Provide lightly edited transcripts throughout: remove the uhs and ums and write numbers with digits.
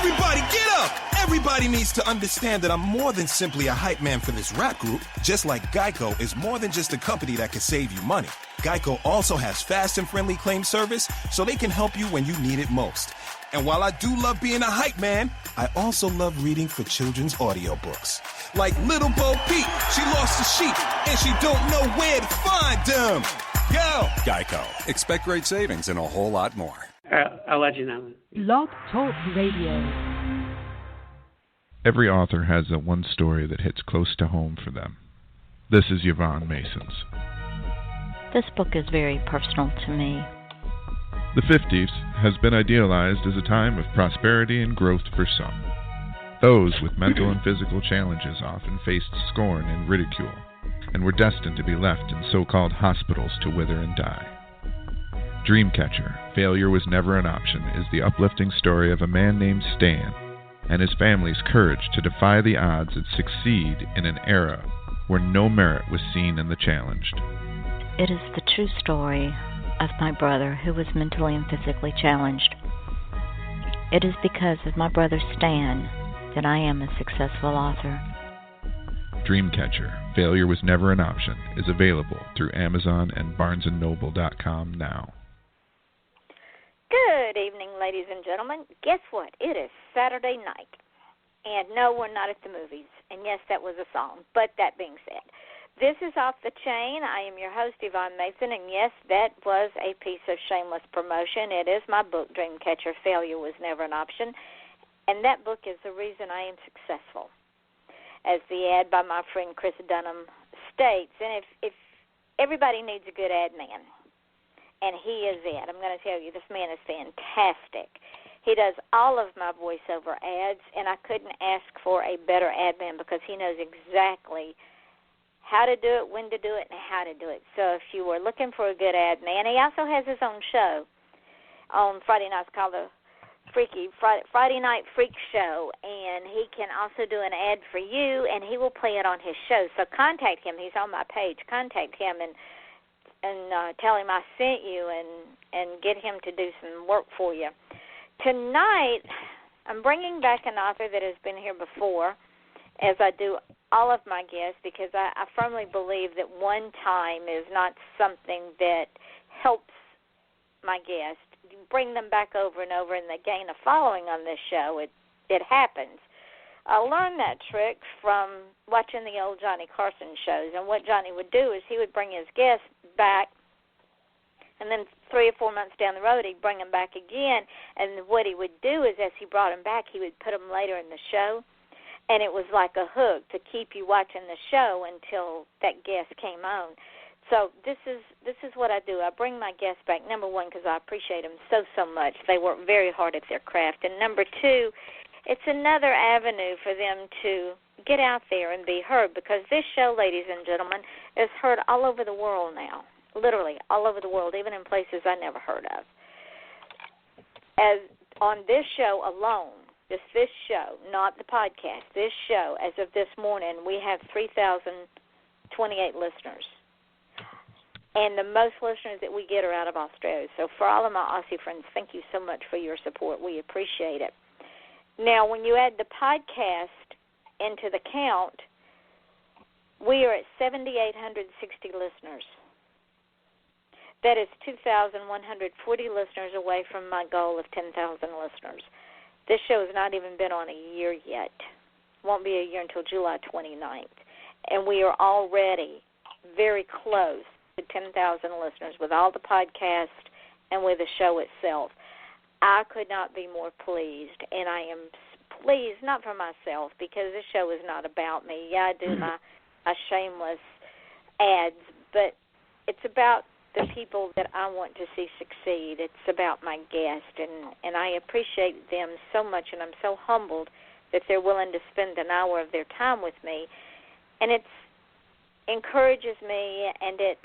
Everybody get up! Everybody needs to understand that I'm more than simply a hype man for this rap group. Just like Geico is more than just a company that can save you money. Geico also has fast and friendly claim service, so they can help you when you need it most. And while I do love being a hype man, I also love reading for children's audiobooks. Like Little Bo Peep, she lost the sheep, and she don't know where to find them. Yo! Geico. Expect great savings and a whole lot more. I'll let you know. Blog Talk Radio. Every author has that one story that hits close to home for them. This is Yvonne Mason's. This book is very personal to me. The 50s has been idealized as a time of prosperity and growth for some. Those with mental and physical challenges often faced scorn and ridicule, and were destined to be left in so-called hospitals to wither and die. Dreamcatcher, Failure Was Never an Option, is the uplifting story of a man named Stan and his family's courage to defy the odds and succeed in an era where no merit was seen in the challenged. It is the true story of my brother who was mentally and physically challenged. It is because of my brother Stan that I am a successful author. Dreamcatcher, Failure Was Never an Option is available through Amazon and BarnesandNoble.com now. Good evening, ladies and gentlemen. Guess what? It is Saturday night. And no, we're not at the movies. And yes, that was a song. But that being said, this is Off the Chain. I am your host, Yvonne Mason. And yes, that was a piece of shameless promotion. It is my book, Dreamcatcher, Failure Was Never an Option. And that book is the reason I am successful, as the ad by my friend Chris Dunham states. And if everybody needs a good ad man, and he is it. I'm going to tell you, this man is fantastic. He does all of my voiceover ads, and I couldn't ask for a better ad man because he knows exactly how to do it, when to do it, and how to do it. So if you were looking for a good ad man, he also has his own show on Friday nights called the Friday Night Freak Show, and he can also do an ad for you, and he will play it on his show. So contact him. He's on my page. Contact him and tell him I sent you and get him to do some work for you. Tonight, I'm bringing back an author that has been here before, as I do all of my guests, because I firmly believe that one time is not something that helps my guests. You bring them back over and over, and they gain a following on this show. It happens. I learned that trick from watching the old Johnny Carson shows, and what Johnny would do is he would bring his guests back, and then 3 or 4 months down the road, he'd bring them back again, and what he would do is as he brought them back, he would put them later in the show, and it was like a hook to keep you watching the show until that guest came on. So this is what I do. I bring my guests back, number one, because I appreciate them so much. They work very hard at their craft, and number two, it's another avenue for them to get out there and be heard, because this show, ladies and gentlemen, is heard all over the world now, literally all over the world, even in places I never heard of. As on this show alone, just this show, not the podcast, this show, as of this morning, we have 3,028 listeners. And the most listeners that we get are out of Australia. So for all of my Aussie friends, thank you so much for your support. We appreciate it. Now, when you add the podcast into the count, we are at 7,860 listeners. That is 2,140 listeners away from my goal of 10,000 listeners. This show has not even been on a year yet. Won't be a year until July 29th. And we are already very close to 10,000 listeners with all the podcasts and with the show itself. I could not be more pleased, and I am pleased not for myself, because this show is not about me. Yeah, I do my shameless ads, but it's about the people that I want to see succeed. It's about my guest, and I appreciate them so much, and I'm so humbled that they're willing to spend an hour of their time with me. And it encourages me, and it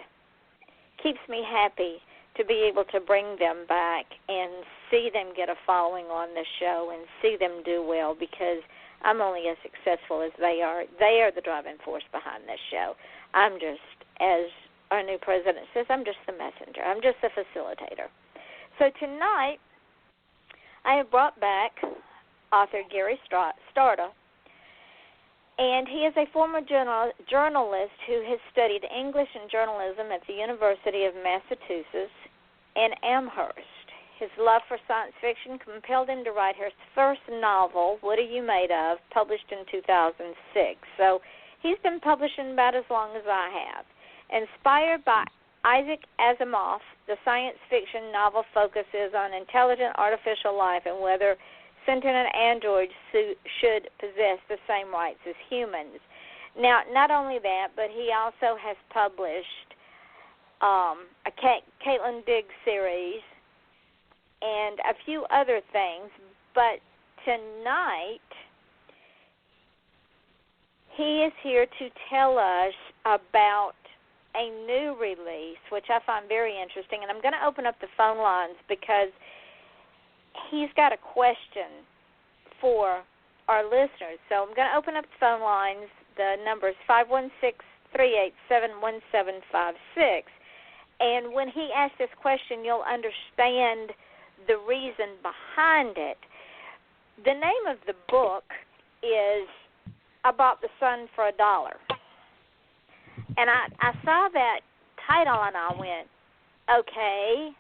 keeps me happy to be able to bring them back and see them get a following on the show and see them do well, because I'm only as successful as they are. They are the driving force behind this show. I'm just, as our new president says, I'm just the messenger. I'm just the facilitator. So tonight I have brought back author Gary Starta. And he is a former journalist who has studied English and journalism at the University of Massachusetts in Amherst. His love for science fiction compelled him to write his first novel, What Are You Made Of?, published in 2006. So he's been publishing about as long as I have. Inspired by Isaac Asimov, the science fiction novel focuses on intelligent artificial life and whether sentient androids should possess the same rights as humans. Now, not only that, but he also has published a Caitlin Diggs series and a few other things. But tonight, he is here to tell us about a new release, which I find very interesting. And I'm going to open up the phone lines because he's got a question for our listeners. So I'm going to open up the phone lines. The number is 516-387-1756. And when he asks this question, you'll understand the reason behind it. The name of the book is I Bought the Sun for $1. And I saw that title and I went, okay,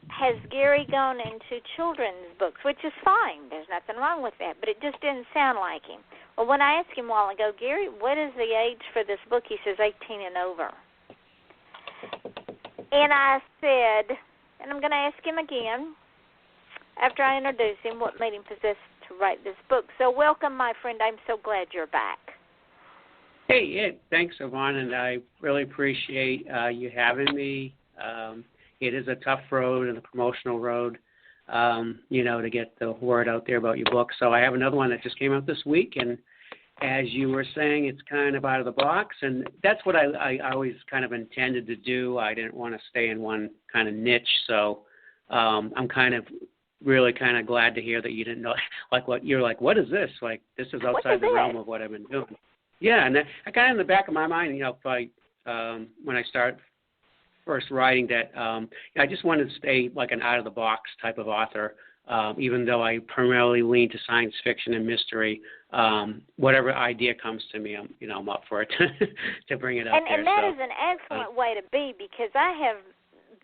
has Gary gone into children's books, which is fine. There's nothing wrong with that, but it just didn't sound like him. Well, when I asked him a while ago, Gary, what is the age for this book? He says 18 and over. And I said, and I'm going to ask him again after I introduce him, what made him possessed to write this book. So welcome, my friend. I'm so glad you're back. Hey, yeah, thanks, Yvonne, and I really appreciate you having me. It is a tough road and a promotional road, to get the word out there about your book. So I have another one that just came out this week, and as you were saying, it's kind of out of the box, and that's what I always kind of intended to do. I didn't want to stay in one kind of niche, so I'm really kind of glad to hear that you didn't know, what is this? Like, this is outside the realm of what I've been doing. Yeah, and I kind of in the back of my mind, when I start first writing that, I just wanted to stay like an out-of-the-box type of author, even though I primarily lean to science fiction and mystery. Whatever idea comes to me, I'm up for it to bring it out there. And that is an excellent way to be, because I have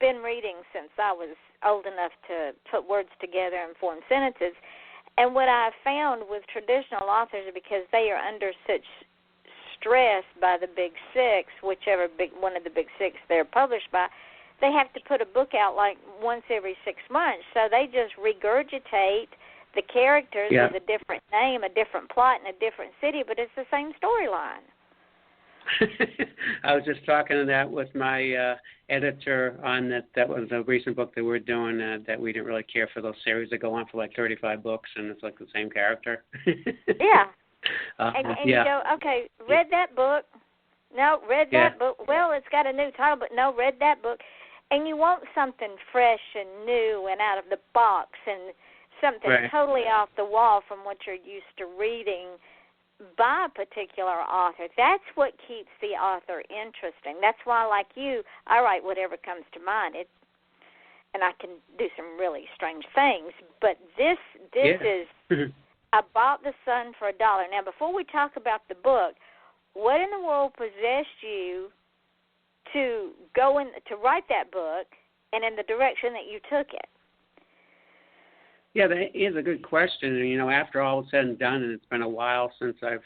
been reading since I was old enough to put words together and form sentences. And what I found with traditional authors, because they are under such stress by the big six, whichever one of the big six they're published by, they have to put a book out like once every 6 months. So they just regurgitate the characters with a different name, a different plot, in a different city, but it's the same storyline. I was just talking to that with my editor on that was a recent book that we're doing, that we didn't really care for those series that go on for like 35 books, and it's like the same character. Yeah. And you go, okay, read that book. No, read that book. Well, it's got a new title, but no, read that book. And you want something fresh and new and out of the box and something totally off the wall from what you're used to reading by a particular author. That's what keeps the author interesting. That's why, like you, I write whatever comes to mind. And I can do some really strange things. But this is... I Bought the Sun for $1. Now, before we talk about the book, what in the world possessed you to go in to write that book and in the direction that you took it? Yeah, that is a good question. And, after all is said and done, and it's been a while since I've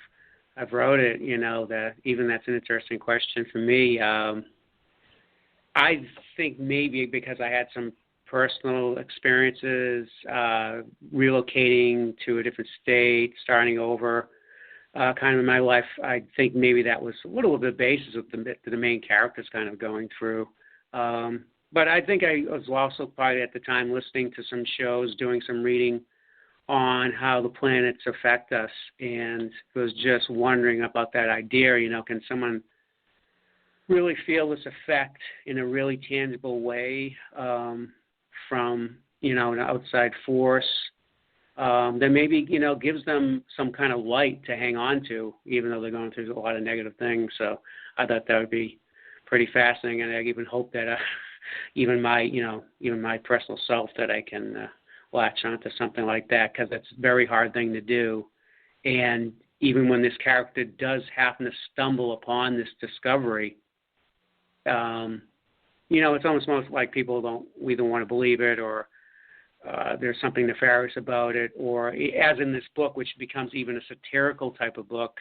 wrote it, that's an interesting question for me. I think maybe because I had some personal experiences, relocating to a different state, starting over, kind of in my life, I think maybe that was a little bit the basis of the main characters kind of going through. But I think I was also probably at the time listening to some shows, doing some reading on how the planets affect us, and was just wondering about that idea, can someone really feel this effect in a really tangible way, from, an outside force, that maybe, gives them some kind of light to hang on to, even though they're going through a lot of negative things. So I thought that would be pretty fascinating, and I even hope that even my personal self, that I can latch onto something like that because it's a very hard thing to do. And even when this character does happen to stumble upon this discovery, it's almost like people don't want to believe it, or there's something nefarious about it, or as in this book, which becomes even a satirical type of book,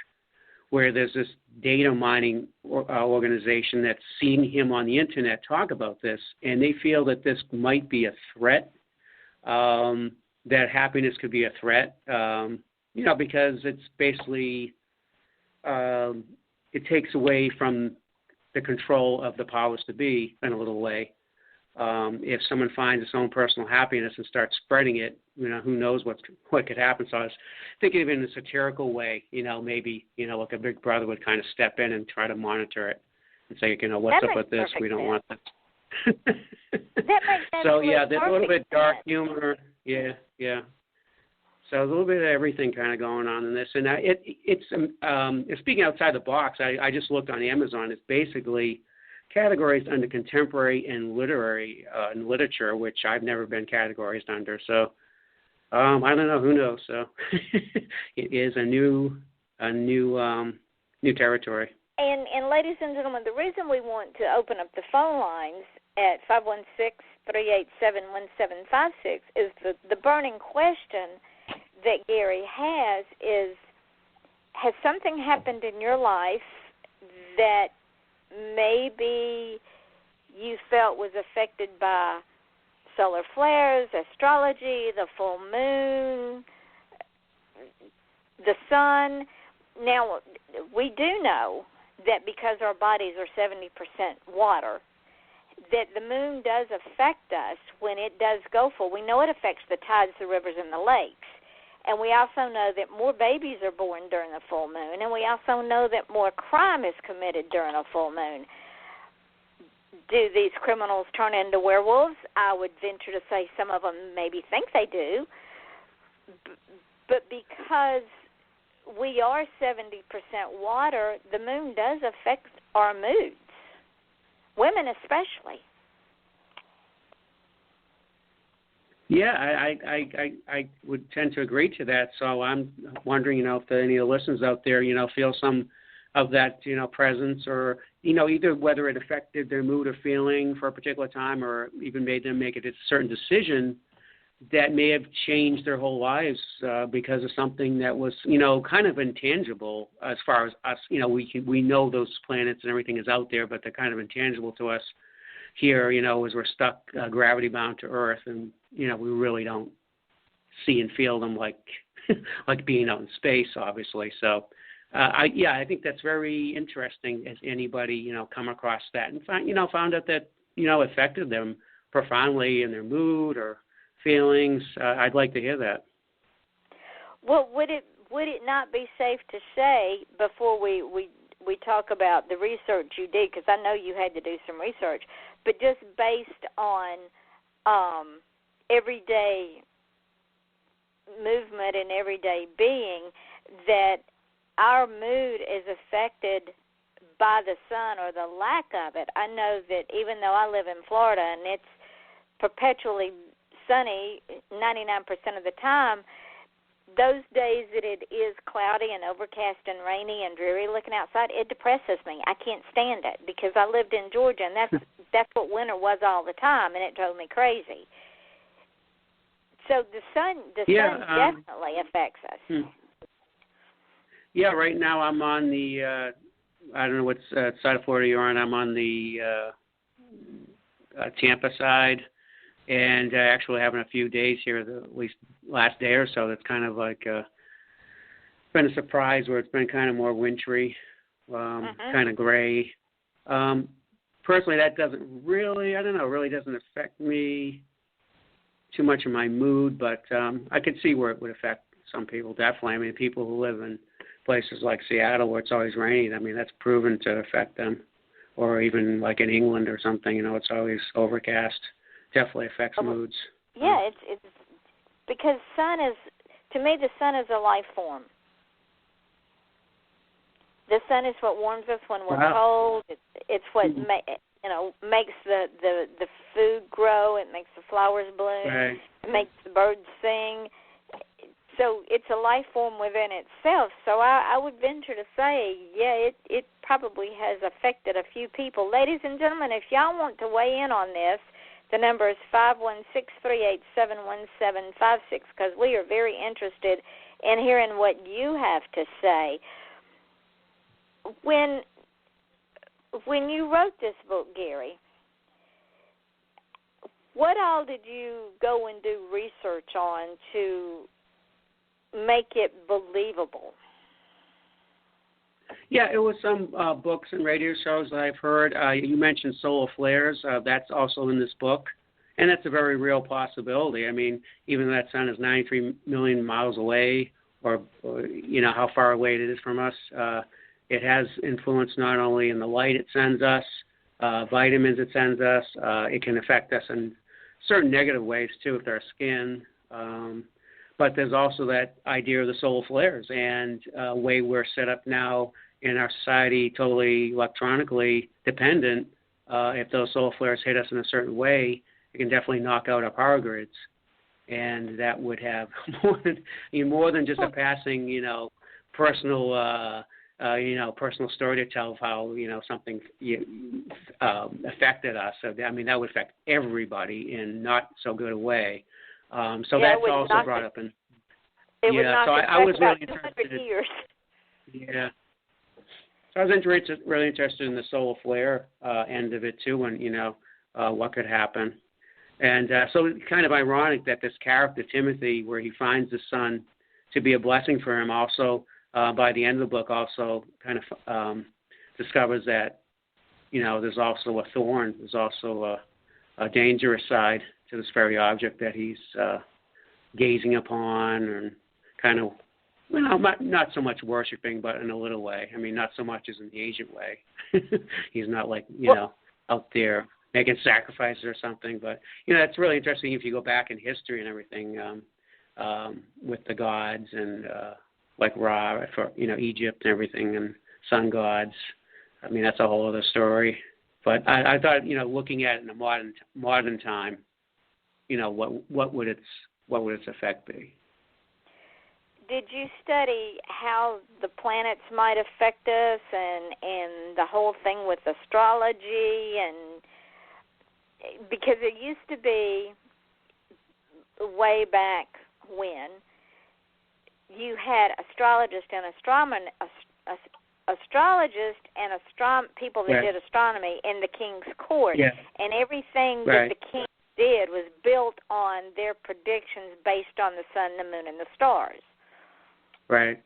where there's this data mining organization that's seen him on the internet talk about this, and they feel that this might be a threat, that happiness could be a threat, because it's basically, it takes away from the control of the powers to be in a little way. If someone finds its own personal happiness and starts spreading it, who knows what could happen. So I was thinking of it in a satirical way, maybe, like a big brother would kind of step in and try to monitor it and say, what's up with this? We don't want this. That makes sense. So, yeah, there's a little bit dark humor. Yeah. So a little bit of everything kind of going on in this. And it's speaking outside the box, I just looked on Amazon. It's basically categorized under contemporary and literary and literature, which I've never been categorized under. So I don't know. Who knows? So it is a new territory. And ladies and gentlemen, the reason we want to open up the phone lines at 516-387-1756 is the burning question that Gary has is, has something happened in your life that maybe you felt was affected by solar flares, astrology, the full moon, the sun? Now, we do know that because our bodies are 70% water, that the moon does affect us when it does go full. We know it affects the tides, the rivers, and the lakes. And we also know that more babies are born during a full moon. And we also know that more crime is committed during a full moon. Do these criminals turn into werewolves? I would venture to say some of them maybe think they do. But because we are 70% water, the moon does affect our moods, women especially. Yeah, I would tend to agree to that. So I'm wondering, if any of the listeners out there, feel some of that, presence, or, either whether it affected their mood or feeling for a particular time, or even made them make a certain decision that may have changed their whole lives because of something that was, kind of intangible as far as us. We know those planets and everything is out there, but they're kind of intangible to us here, as we're stuck gravity bound to Earth, and we really don't see and feel them like like being out in space, obviously. So I think that's very interesting. Has anybody come across that and found out that affected them profoundly in their mood or feelings? I'd like to hear that. Well, would it not be safe to say, before we talk about the research you did, because I know you had to do some research, but just based on everyday movement and everyday being, that our mood is affected by the sun or the lack of it? I know that even though I live in Florida and it's perpetually sunny 99% of the time, those days that it is cloudy and overcast and rainy and dreary looking outside, it depresses me. I can't stand it because I lived in Georgia, and that's what winter was all the time, and it drove me crazy. So the sun definitely affects us. Yeah, right now I'm on the I don't know what side of Florida you're on. I'm on the Tampa side. And actually having a few days here, at least last day or so, that's kind of like been a surprise, where it's been kind of more wintry, kind of gray. Personally, that doesn't really, really doesn't affect me too much in my mood, but I could see where it would affect some people, definitely. I mean, people who live in places like Seattle where it's always raining, that's proven to affect them. Or even like in England or something, it's always overcast. Definitely affects moods. Yeah, it's because to me, the sun is a life form. The sun is what warms us when we're cold. It's what makes the food grow. It makes the flowers bloom. Right. It makes the birds sing. So it's a life form within itself. So I would venture to say, yeah, it probably has affected a few people. Ladies and gentlemen, if y'all want to weigh in on this, the number is 516-387-1756, because we are very interested in hearing what you have to say. When you wrote this book, Gary, what all did you go and do research on to make it believable? Yeah, it was some books and radio shows that I've heard. You mentioned solar flares. That's also in this book, and that's a very real possibility. I mean, even though that sun is 93 million miles away, or how far away it is from us, it has influence not only in the light it sends us, vitamins it sends us. It can affect us in certain negative ways, too, with our skin. But there's also that idea of the solar flares and way we're set up now in our society, totally electronically dependent. If those solar flares hit us in a certain way, it can definitely knock out our power grids. And that would have more than just a passing, personal personal story to tell of how, something affected us. So, I mean, that would affect everybody in not so good a way. So that's also brought up in. It would knock I was about really 200 interested. years. Yeah. So I was really interested in the solar flare end of it too, and what could happen. And so it's kind of ironic that this character Timothy, where he finds the sun to be a blessing for him, also by the end of the book, also kind of discovers that there's also a thorn, there's also a dangerous side to this very object that he's gazing upon, and kind of, not so much worshiping, but in a little way. I mean, not so much as in the Asian way. He's not like, out there making sacrifices or something. But, it's really interesting if you go back in history and everything with the gods and like Ra, for, Egypt and everything, and sun gods. I mean, that's a whole other story. But I thought, looking at it in a modern time, what would its effect be? Did you study how the planets might affect us and the whole thing with astrology? And because it used to be way back when you had astrologists and people that did astronomy in the king's court, and everything that the king did was built on their predictions based on the sun, the moon, and the stars. Right.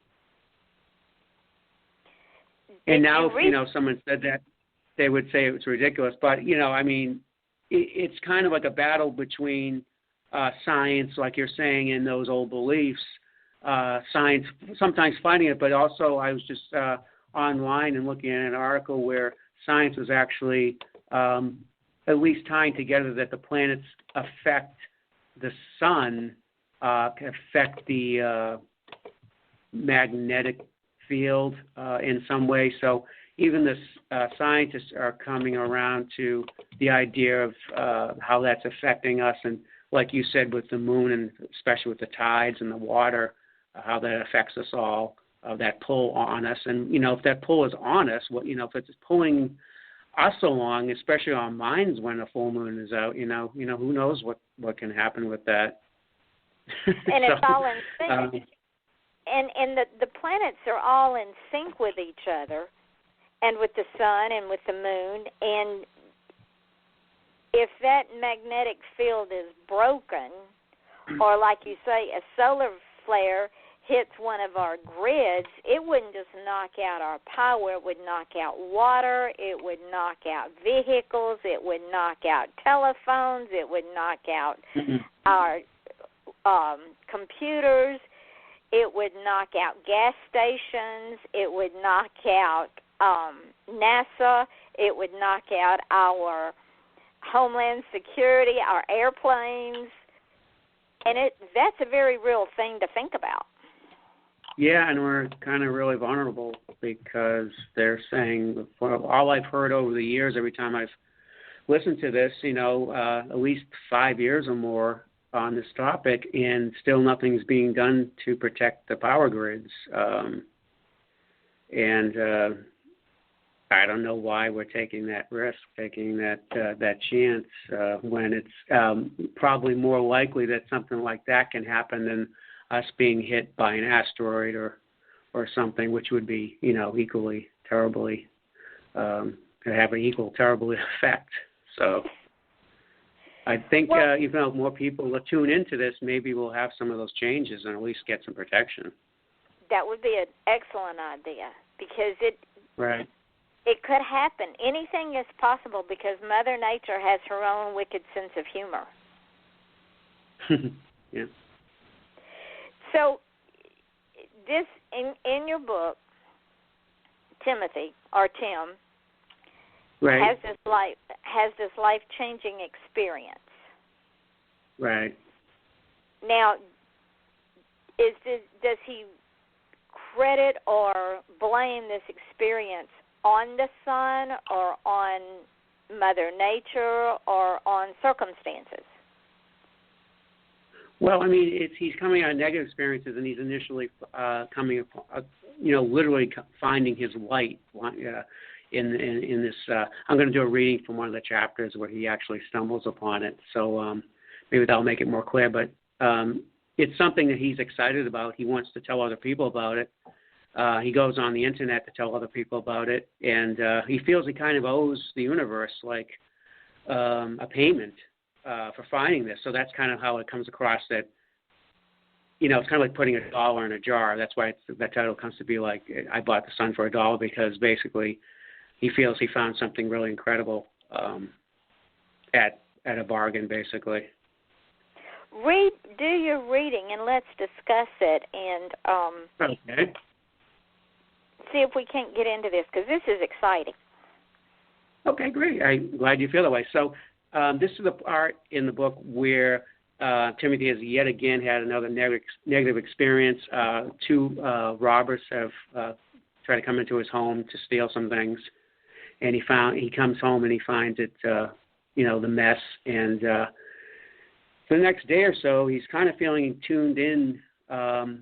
And now, if someone said that, they would say it was ridiculous. But, I mean, it's kind of like a battle between science, like you're saying, and those old beliefs. Science sometimes fighting it, but also I was just online and looking at an article where science was actually at least tying together that the planets affect the sun, affect the magnetic field in some way. So even the scientists are coming around to the idea of how that's affecting us. And like you said, with the moon, and especially with the tides and the water, how that affects us all, that pull on us. And, if that pull is on us, if it's pulling us along, especially our minds when a full moon is out, who knows what can happen with that. And it's all in sync. And the planets are all in sync with each other, and with the sun and with the moon. And if that magnetic field is broken, or like you say, a solar flare hits one of our grids, it wouldn't just knock out our power. It would knock out water. It would knock out vehicles. It would knock out telephones. It would knock out our computers. It would knock out gas stations. It would knock out NASA. It would knock out our Homeland Security, our airplanes. And that's a very real thing to think about. Yeah, and we're kind of really vulnerable because they're saying, all I've heard over the years, every time I've listened to this, at least 5 years or more on this topic, and still nothing's being done to protect the power grids. I don't know why we're taking that risk, taking that chance when it's probably more likely that something like that can happen than us being hit by an asteroid or something, which would be, equally terribly, have an equal terrible effect. So I think even though more people will tune into this, maybe we'll have some of those changes and at least get some protection. That would be an excellent idea, because Right. It could happen. Anything is possible because Mother Nature has her own wicked sense of humor. Yeah. So, this in your book, Timothy or Tim Right. has this life-changing experience. Right. Now, does he credit or blame this experience on the sun or on Mother Nature or on circumstances? Well, I mean, he's coming out of negative experiences, and he's initially coming, literally finding his light in this. I'm going to do a reading from one of the chapters where he actually stumbles upon it. So maybe that'll make it more clear. But it's something that he's excited about. He wants to tell other people about it. He goes on the internet to tell other people about it, and he feels he kind of owes the universe like a payment for finding this. So that's kind of how it comes across, that, it's kind of like putting $1 in a jar. That's why that title comes to be like, I bought the sun for $1, because basically he feels he found something really incredible at a bargain, basically. Do your reading, and let's discuss it, and okay. See if we can't get into this, because this is exciting. Okay, great. I'm glad you feel that way. So this is the part in the book where Timothy has yet again had another negative experience. Two robbers have tried to come into his home to steal some things, and he comes home and he finds it, the mess. And for the next day or so, he's kind of feeling tuned in to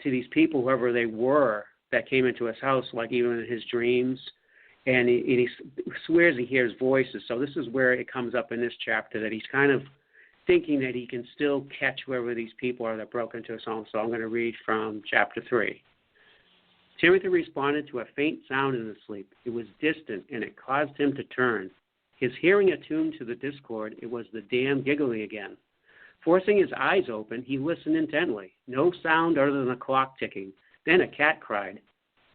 these people, whoever they were, that came into his house, like even in his dreams, and he swears he hears voices. So this is where it comes up in this chapter, that he's kind of thinking that he can still catch whoever these people are that broke into his home. So I'm going to read from chapter 3. Timothy responded to a faint sound in his sleep. It was distant, and it caused him to turn. His hearing attuned to the discord, it was the dam giggling again. Forcing his eyes open, he listened intently. No sound other than a clock ticking. Then a cat cried.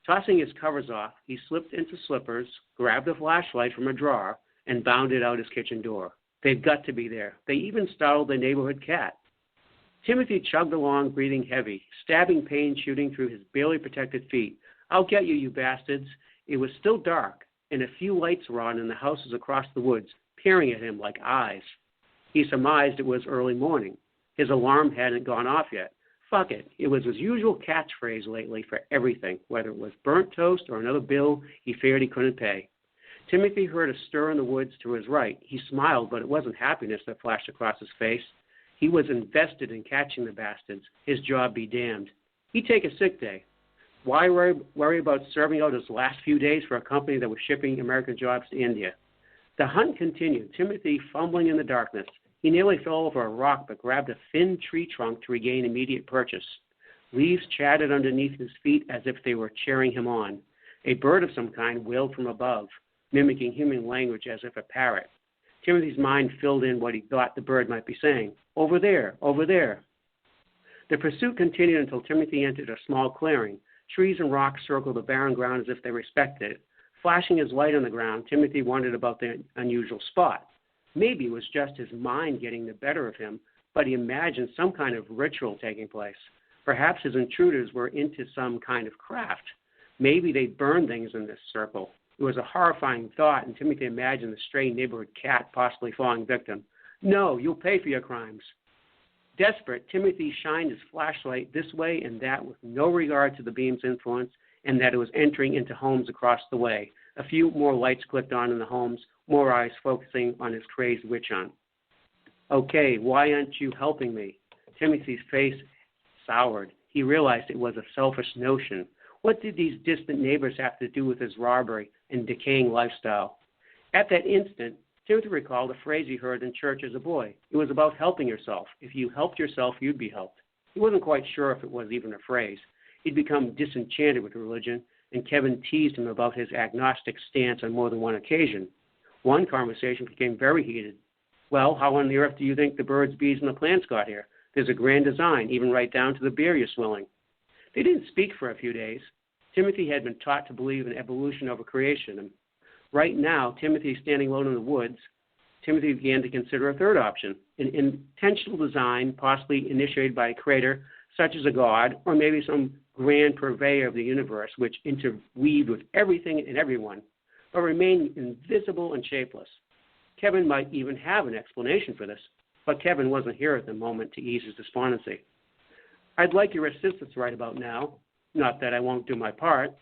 Tossing his covers off, he slipped into slippers, grabbed a flashlight from a drawer, and bounded out his kitchen door. They've got to be there. They even startled the neighborhood cat. Timothy chugged along, breathing heavy, stabbing pain shooting through his barely protected feet. I'll get you, you bastards. It was still dark, and a few lights were on in the houses across the woods, peering at him like eyes. He surmised it was early morning. His alarm hadn't gone off yet. Fuck it. It was his usual catchphrase lately for everything, whether it was burnt toast or another bill he feared he couldn't pay. Timothy heard a stir in the woods to his right. He smiled, but it wasn't happiness that flashed across his face. He was invested in catching the bastards. His job be damned. He'd take a sick day. Why worry about serving out his last few days for a company that was shipping American jobs to India? The hunt continued, Timothy fumbling in the darkness. He nearly fell over a rock, but grabbed a thin tree trunk to regain immediate purchase. Leaves chattered underneath his feet as if they were cheering him on. A bird of some kind wailed from above, mimicking human language as if a parrot. Timothy's mind filled in what he thought the bird might be saying. Over there, over there. The pursuit continued until Timothy entered a small clearing. Trees and rocks circled the barren ground as if they respected it. Flashing his light on the ground, Timothy wondered about the unusual spot. Maybe it was just his mind getting the better of him, but he imagined some kind of ritual taking place. Perhaps his intruders were into some kind of craft. Maybe they burned things in this circle. It was a horrifying thought, and Timothy imagined the stray neighborhood cat possibly falling victim. No, you'll pay for your crimes. Desperate, Timothy shined his flashlight this way and that with no regard to the beam's influence and that it was entering into homes across the way. A few more lights clicked on in the homes. more eyes focusing on his crazed witch hunt. Okay, why aren't you helping me? Timothy's face soured. He realized it was a selfish notion. What did these distant neighbors have to do with his robbery and decaying lifestyle? At that instant, Timothy recalled a phrase he heard in church as a boy. It was about helping yourself. If you helped yourself, you'd be helped. He wasn't quite sure if it was even a phrase. He'd become disenchanted with religion, and Kevin teased him about his agnostic stance on more than one occasion. One conversation became very heated. Well, how on the earth do you think the birds, bees, and the plants got here? There's a grand design, even right down to the beer you're swilling. They didn't speak for a few days. Timothy had been taught to believe in evolution over creation. And right now, Timothy standing alone in the woods, Timothy began to consider a third option, an intentional design possibly initiated by a creator such as a god or maybe some grand purveyor of the universe which interweaved with everything and everyone, but remained invisible and shapeless. Kevin might even have an explanation for this, but Kevin wasn't here at the moment to ease his despondency. I'd like your assistance right about now, not that I won't do my part.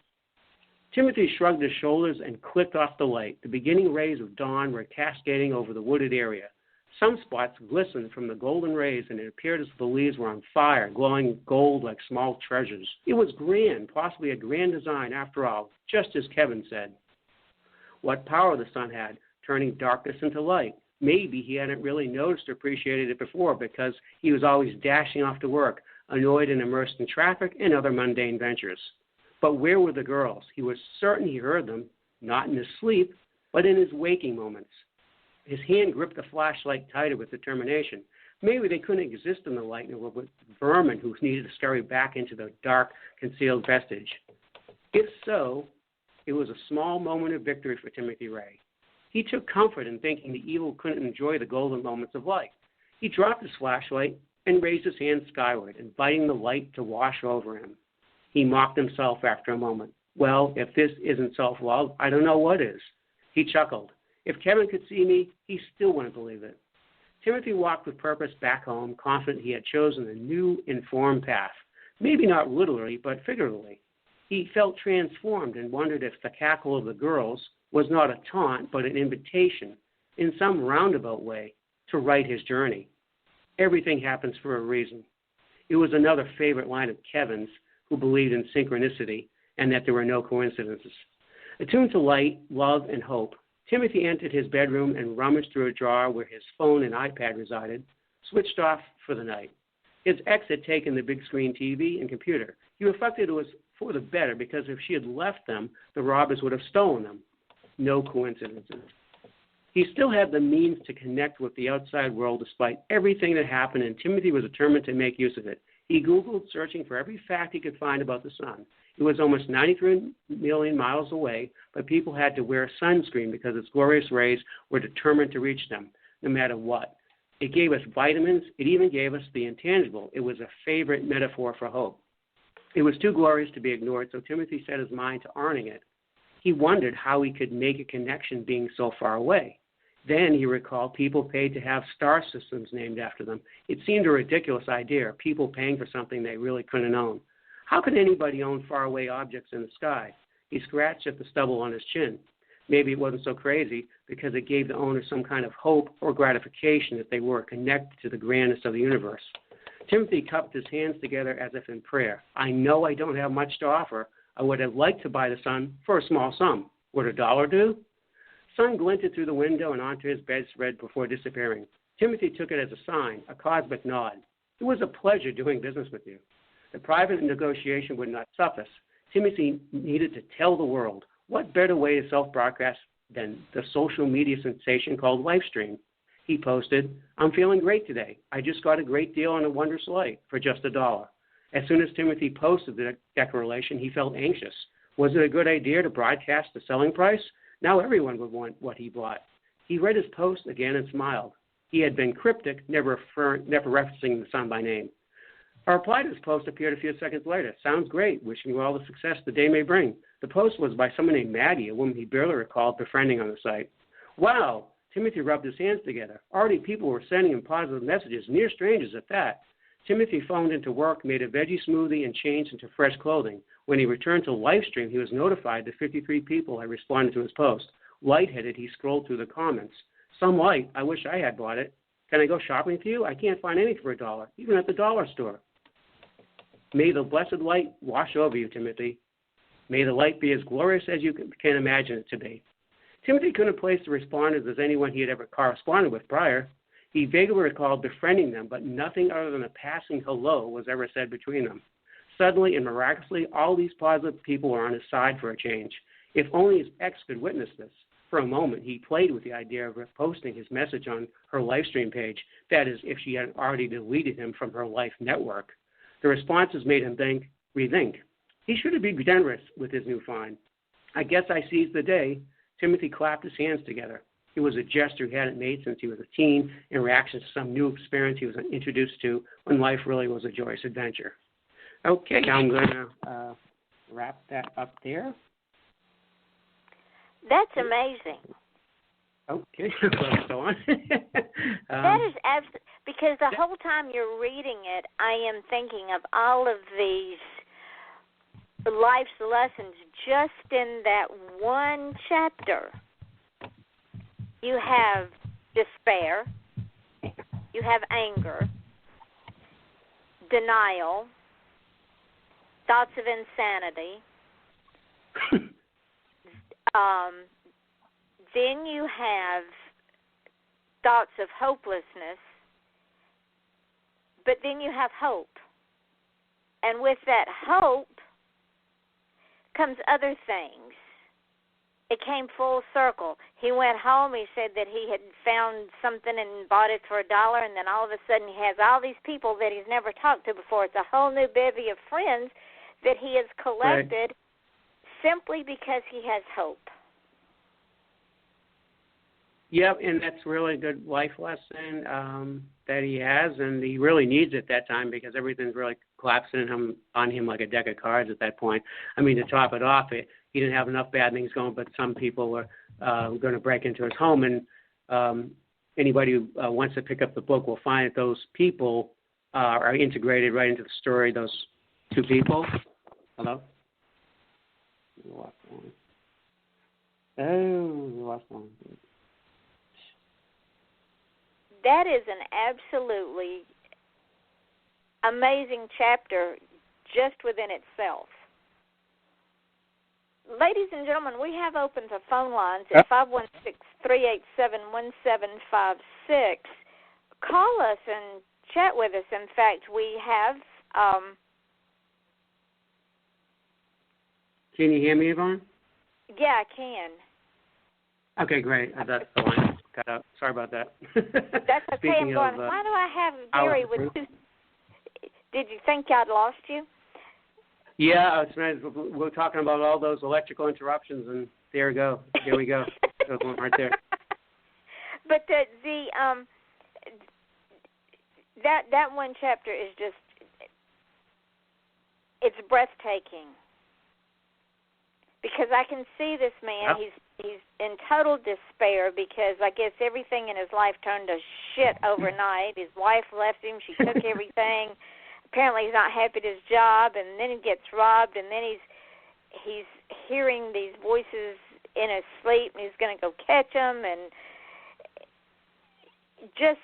Timothy shrugged his shoulders and clicked off the light. The beginning rays of dawn were cascading over the wooded area. Some spots glistened from the golden rays, and it appeared as if the leaves were on fire, glowing gold like small treasures. It was grand, possibly a grand design after all, just as Kevin said. What power the sun had, turning darkness into light. Maybe he hadn't really noticed or appreciated it before because he was always dashing off to work, annoyed and immersed in traffic and other mundane ventures. But where were the girls? He was certain he heard them, not in his sleep, but in his waking moments. His hand gripped the flashlight tighter with determination. Maybe they couldn't exist in the light and were with vermin who needed to scurry back into the dark, concealed vestige. If so, it was a small moment of victory for Timothy Ray. He took comfort in thinking the evil couldn't enjoy the golden moments of light. He dropped his flashlight and raised his hand skyward, inviting the light to wash over him. He mocked himself after a moment. Well, if this isn't self-love, I don't know what is. He chuckled. If Kevin could see me, he still wouldn't believe it. Timothy walked with purpose back home, confident he had chosen a new, informed path. Maybe not literally, but figuratively. He felt transformed and wondered if the cackle of the girls was not a taunt, but an invitation, in some roundabout way, to right his journey. Everything happens for a reason. It was another favorite line of Kevin's, who believed in synchronicity and that there were no coincidences. Attuned to light, love, and hope, Timothy entered his bedroom and rummaged through a drawer where his phone and iPad resided, switched off for the night. His ex had taken the big screen TV and computer. He reflected it was for the better because if she had left them, the robbers would have stolen them. No coincidences. He still had the means to connect with the outside world despite everything that happened, and Timothy was determined to make use of it. He Googled, searching for every fact he could find about the sun. It was almost 93 million miles away, but people had to wear sunscreen because its glorious rays were determined to reach them, no matter what. It gave us vitamins. It even gave us the intangible. It was a favorite metaphor for hope. It was too glorious to be ignored, so Timothy set his mind to earning it. He wondered how he could make a connection being so far away. Then he recalled people paid to have star systems named after them. It seemed a ridiculous idea, people paying for something they really couldn't own. How could anybody own faraway objects in the sky? He scratched at the stubble on his chin. Maybe it wasn't so crazy because it gave the owner some kind of hope or gratification that they were connected to the grandness of the universe. Timothy cupped his hands together as if in prayer. I know I don't have much to offer. I would have liked to buy the sun for a small sum. Would $1 do? Sun glinted through the window and onto his bedspread before disappearing. Timothy took it as a sign, a cosmic nod. It was a pleasure doing business with you. The private negotiation would not suffice. Timothy needed to tell the world. What better way to self-broadcast than the social media sensation called Livestream? He posted, I'm feeling great today. I just got a great deal on a Wondrous Light for just $1. As soon as Timothy posted the declaration, he felt anxious. Was it a good idea to broadcast the selling price? Now everyone would want what he bought. He read his post again and smiled. He had been cryptic, never referencing the sun by name. A reply to his post appeared a few seconds later. Sounds great. Wishing you all the success the day may bring. The post was by someone named Maggie, a woman he barely recalled befriending on the site. Wow. Timothy rubbed his hands together. Already people were sending him positive messages, near strangers at that. Timothy phoned into work, made a veggie smoothie, and changed into fresh clothing. When he returned to Livestream, he was notified that 53 people had responded to his post. Lightheaded, he scrolled through the comments. Some light. I wish I had bought it. Can I go shopping for you? I can't find anything for $1, even at the dollar store. May the blessed light wash over you, Timothy. May the light be as glorious as you can imagine it to be. Timothy couldn't place the respondents as anyone he had ever corresponded with prior. He vaguely recalled befriending them, but nothing other than a passing hello was ever said between them. Suddenly and miraculously, all these positive people were on his side for a change. If only his ex could witness this. For a moment, he played with the idea of posting his message on her Livestream page, that is, if she had already deleted him from her life network. The responses made him rethink. He should have been generous with his new find. I guess I seized the day. Timothy clapped his hands together. It was a gesture he hadn't made since he was a teen in reaction to some new experience he was introduced to when life really was a joyous adventure. Okay, I'm going to wrap that up there. That's amazing. Okay, let's go on. That is because the whole time you're reading it, I am thinking of all of these life's lessons just in that one chapter. You have despair, you have anger, denial, thoughts of insanity. Then you have thoughts of hopelessness, but then you have hope. And with that hope comes other things. It came full circle. He went home, he said that he had found something and bought it for $1, and then all of a sudden he has all these people that he's never talked to before. It's a whole new bevy of friends that he has collected simply because he has hope. Yep, and that's really a good life lesson that he has, and he really needs it at that time because everything's really collapsing on him like a deck of cards at that point. I mean, to top it off, he didn't have enough bad things going, but some people were going to break into his home, and anybody who wants to pick up the book will find that those people are integrated right into the story, those two people. Hello? You lost one. Oh, you lost one. That is an absolutely amazing chapter just within itself. Ladies and gentlemen, we have opened the phone lines at 516-387-1756. Call us and chat with us. In fact, we have... Can you hear me, Yvonne? Yeah, I can. Okay, great. That's the line. Cut out. Sorry about that. That's okay. I'm going, why do I have Gary with two? Did you think I'd lost you? Yeah, we're talking about all those electrical interruptions, and there we go. There we go. There's one right there. But that one chapter is just, it's breathtaking. Because I can see this man, he's in total despair because I guess everything in his life turned to shit overnight. His wife left him, she took everything. Apparently he's not happy at his job, and then he gets robbed, and then he's hearing these voices in his sleep, and he's going to go catch them, and just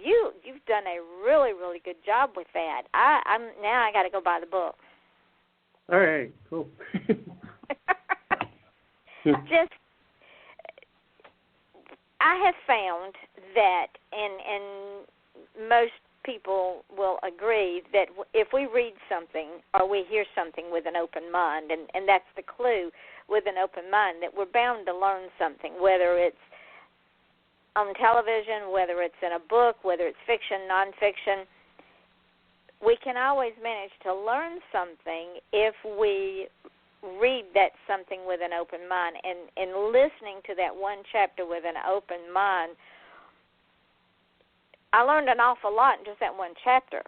you've done a really, really good job with that. Now I got to go buy the book. All right, cool. Just, I have found that, and most people will agree, that if we read something or we hear something with an open mind, and that's the clue with an open mind, that we're bound to learn something, whether it's on television, whether it's in a book, whether it's fiction, nonfiction. We can always manage to learn something if we read that something with an open mind, and listening to that one chapter with an open mind, I learned an awful lot in just that one chapter.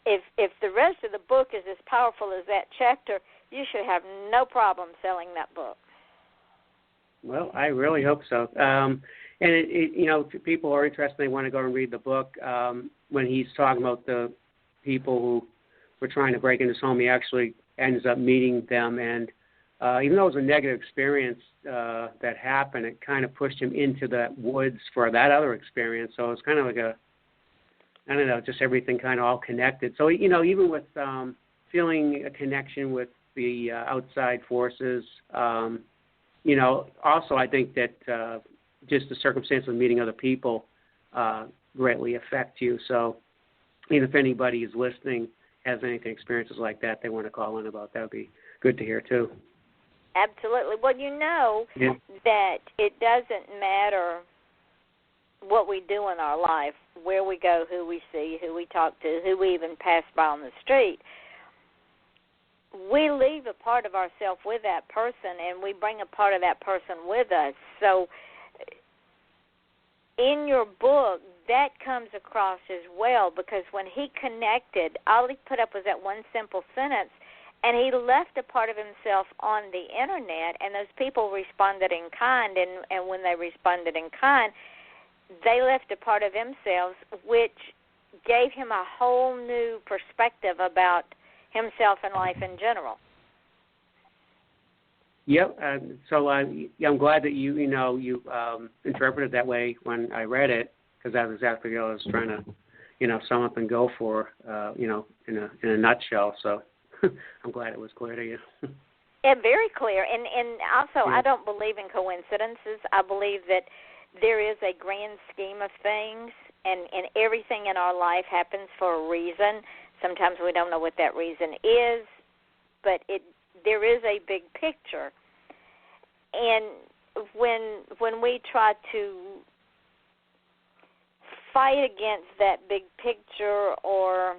If the rest of the book is as powerful as that chapter, you should have no problem selling that book. Well, I really hope so. And if people are interested, they want to go and read the book. When he's talking about the people who were trying to break into his home, he actually ends up meeting them, and even though it was a negative experience that happened, it kind of pushed him into the woods for that other experience. So it was kind of like just everything kind of all connected. So, even with feeling a connection with the outside forces, also I think that just the circumstance of meeting other people greatly affect you. So even if anybody is listening has anything experiences like that they want to call in about, that would be good to hear too. Absolutely. Well, that it doesn't matter what we do in our life, where we go, who we see, who we talk to, who we even pass by on the street. We leave a part of ourselves with that person, and we bring a part of that person with us. So in your book, that comes across as well, because when he connected, all he put up was that one simple sentence, and he left a part of himself on the Internet, and those people responded in kind, and when they responded in kind, they left a part of themselves, which gave him a whole new perspective about himself and life in general. Yep. So I'm glad that you interpreted that way when I read it, because that's exactly what I was trying to, sum up and go for, in a nutshell. So I'm glad it was clear to you. Yeah, very clear. And also, I don't believe in coincidences. I believe that there is a grand scheme of things, and everything in our life happens for a reason. Sometimes we don't know what that reason is, but there is a big picture. And when we try to fight against that big picture or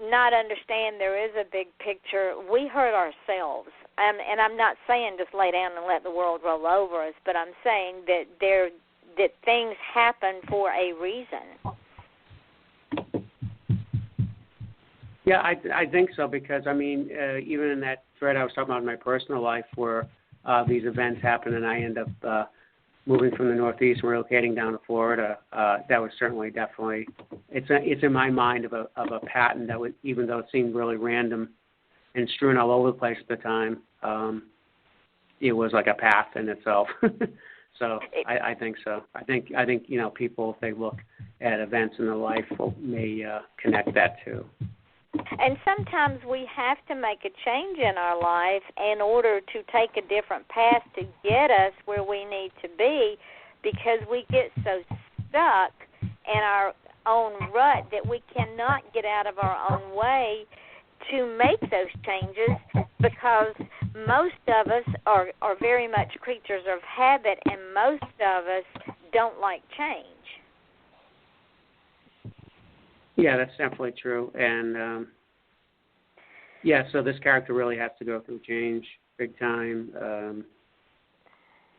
not understand there is a big picture, we hurt ourselves. And I'm not saying just lay down and let the world roll over us, but I'm saying that things happen for a reason. Yeah, I think so, because, even in that thread I was talking about in my personal life where these events happen and I end up moving from the Northeast and relocating down to Florida, that was definitely, it's in my mind of a pattern that would, even though it seemed really random and strewn all over the place at the time, it was like a path in itself. So I think so. I think people, if they look at events in their life, may connect that too. And sometimes we have to make a change in our life in order to take a different path to get us where we need to be, because we get so stuck in our own rut that we cannot get out of our own way to make those changes, because most of us are very much creatures of habit, and most of us don't like change. Yeah, that's definitely true. And, so this character really has to go through change big time.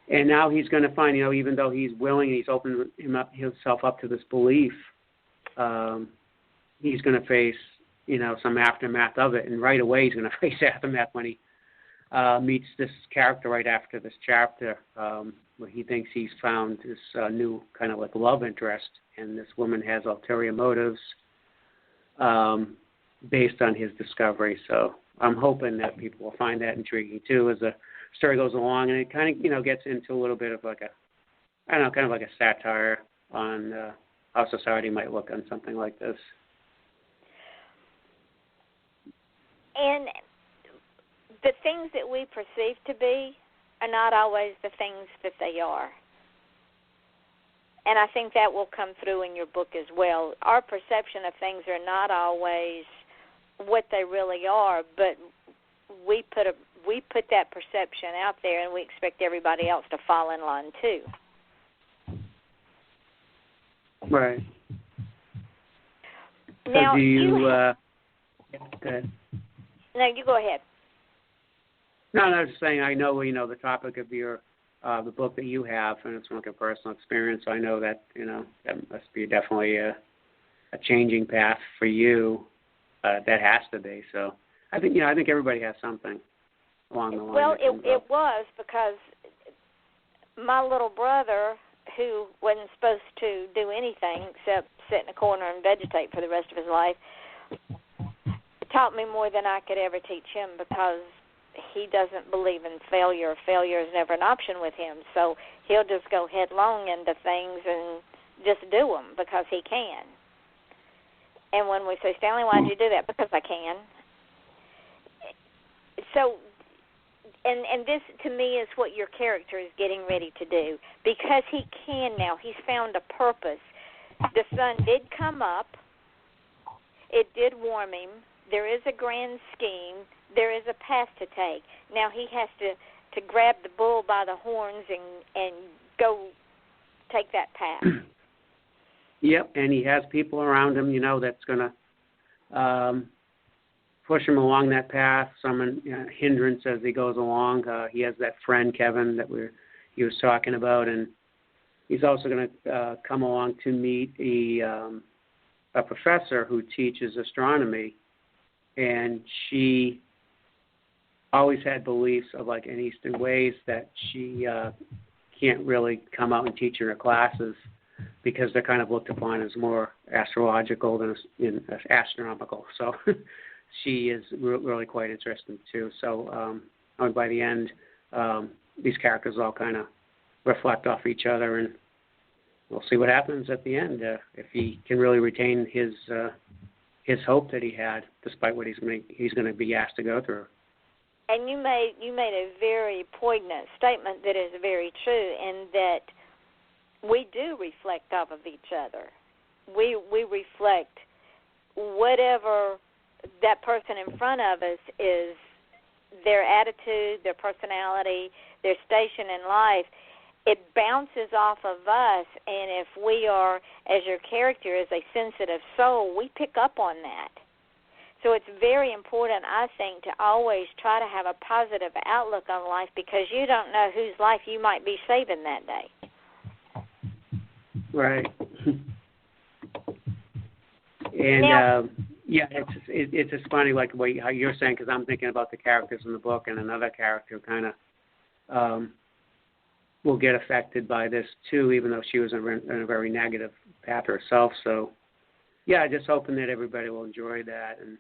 And now he's going to find, even though he's willing and he's opened himself up to this belief, he's going to face, some aftermath of it. And right away he's going to face aftermath when he meets this character right after this chapter, where he thinks he's found this new kind of like love interest, and this woman has ulterior motives based on his discovery. So I'm hoping that people will find that intriguing too as the story goes along, and it kind of gets into a little bit of like a satire on how society might look on something like this. And the things that we perceive to be are not always the things that they are. And I think that will come through in your book as well. Our perception of things are not always what they really are, but we put that perception out there, and we expect everybody else to fall in line too. Right. Now, so do you? Go ahead. No, you go ahead. No, I was just saying. I know the topic of your the book that you have, and it's from like a personal experience. So I know that that must be definitely a changing path for you. That has to be. So I think everybody has something along the line. Well, it was because my little brother, who wasn't supposed to do anything except sit in a corner and vegetate for the rest of his life, taught me more than I could ever teach him, because he doesn't believe in failure. Failure is never an option with him. So he'll just go headlong into things and just do them because he can. And when we say, Stanley, why'd you do that? Because I can. So, and this, to me, is what your character is getting ready to do. Because he can now. He's found a purpose. The sun did come up. It did warm him. There is a grand scheme. There is a path to take. Now he has to grab the bull by the horns and go take that path. Yep, and he has people around him, that's going to push him along that path, some hindrance as he goes along. He has that friend, Kevin, that he was talking about, and he's also going to come along to meet a professor who teaches astronomy, and she always had beliefs of like in Eastern ways that she can't really come out and teach in her classes because they're kind of looked upon as more astrological than astronomical. So she is really quite interesting too. So by the end, these characters all kind of reflect off each other, and we'll see what happens at the end if he can really retain his hope that he had, despite what he's going to be asked to go through. And you made a very poignant statement that is very true, in that we do reflect off of each other. We reflect whatever that person in front of us is, their attitude, their personality, their station in life. It bounces off of us, and if we are, as your character is, a sensitive soul, we pick up on that. So it's very important, I think, to always try to have a positive outlook on life, because you don't know whose life you might be saving that day. Right. And now, it's just funny, like the way how you're saying, because I'm thinking about the characters in the book, and another character kind of will get affected by this too, even though she was in a very negative path herself. So, yeah, just hoping that everybody will enjoy that and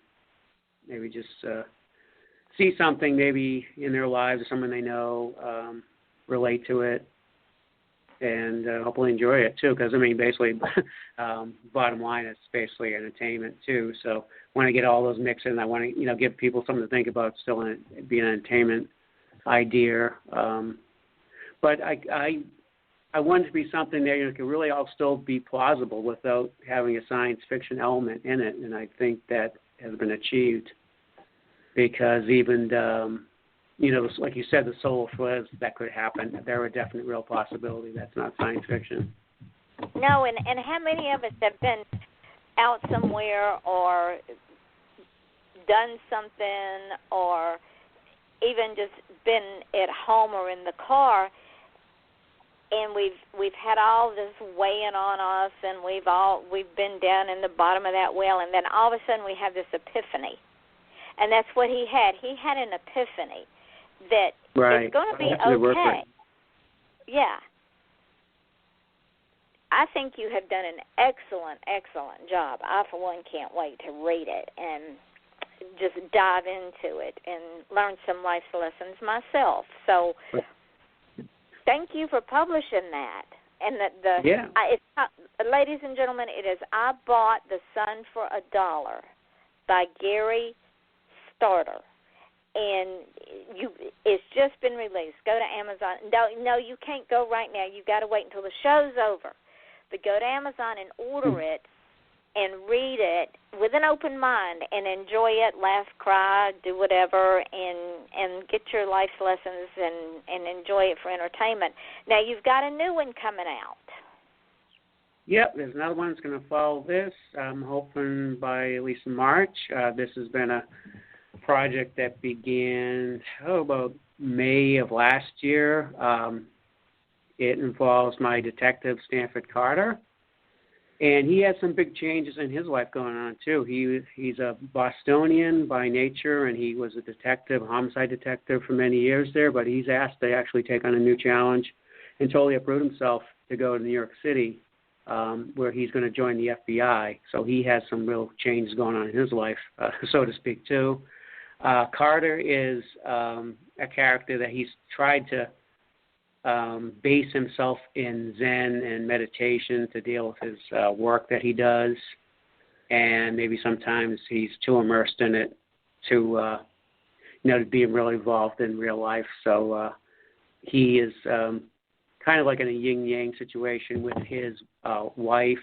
maybe just see something maybe in their lives or someone they know, relate to it, and hopefully enjoy it too. Because basically, bottom line, it's basically entertainment too. So when I get all those mixed in, I want to give people something to think about. Still, be an entertainment idea. But I want it to be something that can really all still be plausible without having a science fiction element in it, and I think that has been achieved, because even like you said, the solar flares that could happen, they're a definite real possibility. That's not science fiction. No, and how many of us have been out somewhere or done something, or even just been at home or in the car, and we've had all this weighing on us, and we've been down in the bottom of that well, and then all of a sudden we have this epiphany, and that's what he had. He had an epiphany that it's going to be okay. Yeah. I think you have done an excellent, excellent job. I, for one, can't wait to read it and just dive into it and learn some life lessons myself. So thank you for publishing that. And ladies and gentlemen, it is I Bought the Sun for $1 by Gary Starta. And it's just been released. Go to Amazon. No, you can't go right now. You've got to wait until the show's over. But go to Amazon and order it and read it with an open mind and enjoy it, laugh, cry, do whatever, and get your life lessons and enjoy it for entertainment. Now, you've got a new one coming out. Yep, there's another one that's going to follow this. I'm hoping by at least March. This has been a project that began about May of last year. It involves my detective, Stanford Carter, and he has some big changes in his life going on too. He's a Bostonian by nature, and he was a detective, homicide detective for many years there, but he's asked to actually take on a new challenge and totally uproot himself to go to New York City, where he's going to join the FBI. So he has some real changes going on in his life, so to speak, too. Carter is a character that he's tried to base himself in Zen and meditation to deal with his work that he does, and maybe sometimes he's too immersed in it to to be really involved in real life. So he is kind of like in a yin-yang situation with his wife,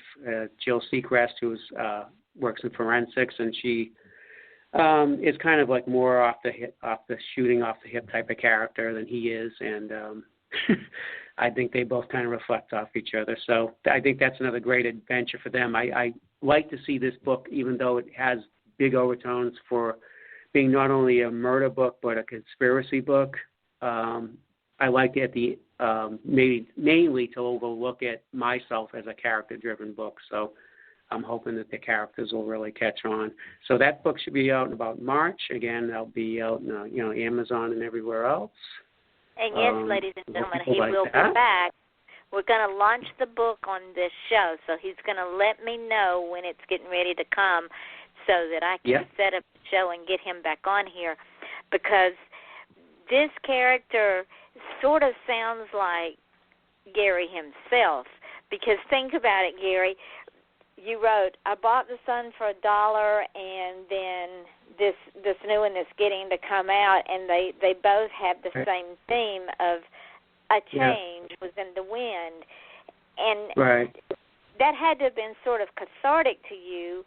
Jill Seacrest, who works in forensics, and she is kind of like more off the shooting off the hip type of character than he is, and I think they both kind of reflect off each other. So I think that's another great adventure for them. I like to see this book, even though it has big overtones for being not only a murder book but a conspiracy book. I like it mainly to overlook at myself as a character-driven book. So I'm hoping that the characters will really catch on. So that book should be out in about March. Again, that'll be out in Amazon and everywhere else. And yes, ladies and gentlemen, he will be back. We're going to launch the book on this show, so he's going to let me know when it's getting ready to come so that I can set up the show and get him back on here, because this character sort of sounds like Gary himself. Because think about it, Gary. You wrote, I bought the sun for $1, and then this new one is getting to come out, and they both have the same theme of a change was in the wind. And that had to have been sort of cathartic to you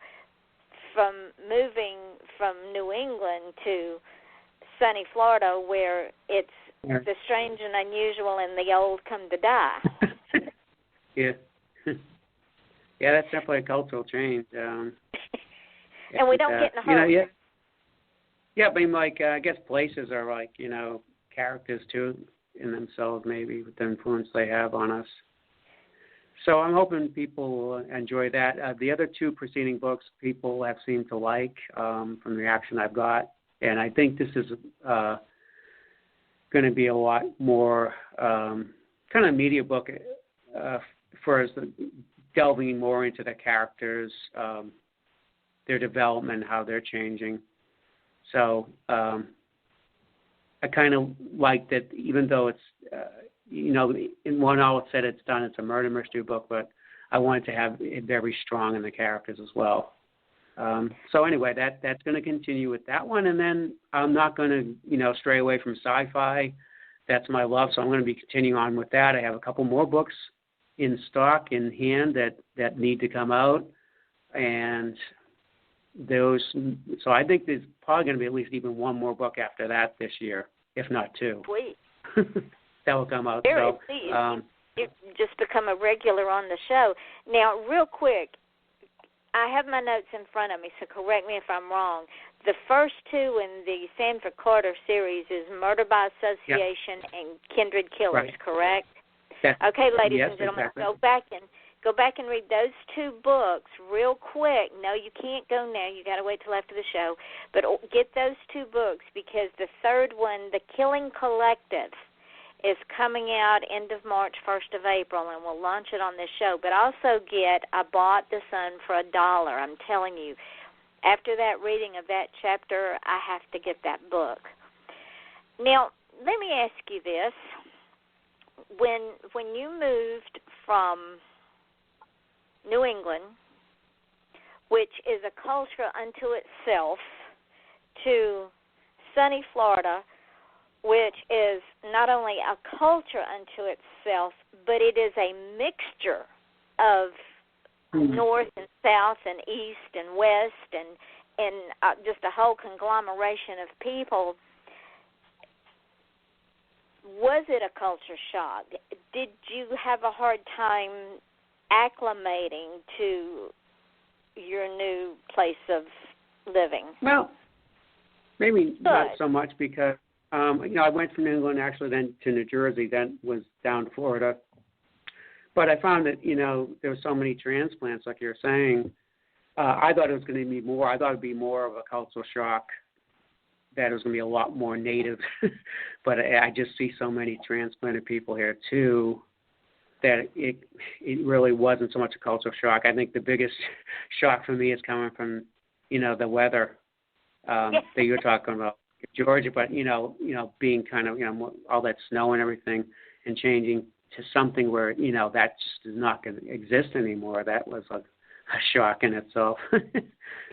from moving from New England to sunny Florida, where it's the strange and unusual and the old come to die. Yeah, that's definitely a cultural change. And we don't get in a hurry. I mean, like, I guess places are like, characters too in themselves, maybe, with the influence they have on us. So I'm hoping people will enjoy that. The other two preceding books people have seemed to like from the reaction I've got. And I think this is going to be a lot more kind of media book for us, delving more into the characters, their development, how they're changing. So I kind of like that, even though it's, in one outlet said it's done, it's a murder mystery book, but I wanted to have it very strong in the characters as well. So anyway, that's going to continue with that one, and then I'm not going to, stray away from sci-fi. That's my love, so I'm going to be continuing on with that. I have a couple more books in stock, in hand, that need to come out, and those. So I think there's probably going to be at least even one more book after that this year, if not two. Sweet. That will come out. Very so, pleased. You've just become a regular on the show. Now, real quick, I have my notes in front of me, so correct me if I'm wrong. The first two in the Sanford Carter series is Murder by Association and Kindred Killers, correct? Okay, ladies and gentlemen, exactly. Go back and read those two books real quick. No, you can't go now. You got to wait till after the show. But get those two books, because the third one, The Killing Collective, is coming out end of March, 1st of April, and we'll launch it on this show. But also get I Bought the Sun for $1. I'm telling you, after that reading of that chapter, I have to get that book. Now, let me ask you this. When you moved from New England, which is a culture unto itself, to sunny Florida, which is not only a culture unto itself, but it is a mixture of north and south and east and west and just a whole conglomeration of people. Was it a culture shock? Did you have a hard time acclimating to your new place of living? Well, maybe not so much, because I went from England actually then to New Jersey, then was down to Florida. But I found that, there were so many transplants, like you're saying. I thought it was going to be more. I thought it would be more of a cultural shock, that it was going to be a lot more native. But I just see so many transplanted people here, too, that it really wasn't so much a cultural shock. I think the biggest shock for me is coming from, the weather. that you're talking about Georgia, but being kind of all that snow and everything, and changing to something where that just is not going to exist anymore. That was a shock in itself.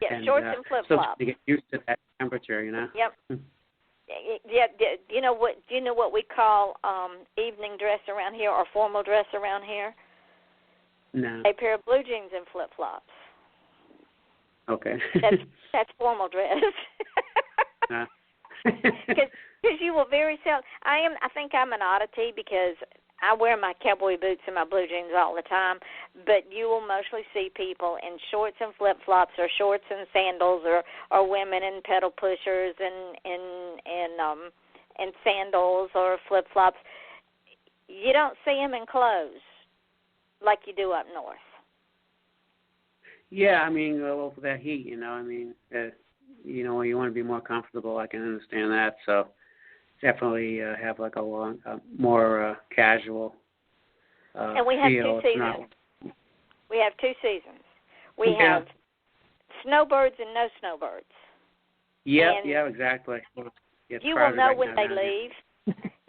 Yeah, shorts and flip so flops. to get used to that temperature, Yep. Yeah. Do you know what we call evening dress around here, or formal dress around here? No. A pair of blue jeans and flip flops. Okay. That's formal dress. Because you will very seldom. I think I'm an oddity because I wear my cowboy boots and my blue jeans all the time, but you will mostly see people in shorts and flip flops, or shorts and sandals, or women in pedal pushers and sandals or flip flops. You don't see them in clothes like you do up north. Yeah, I mean, for that heat, you want to be more comfortable. I can understand that. So definitely have like a more casual and we have feel. 2 seasons. We have 2 seasons. We have snowbirds and no snowbirds. Yeah, exactly. You will know when they leave.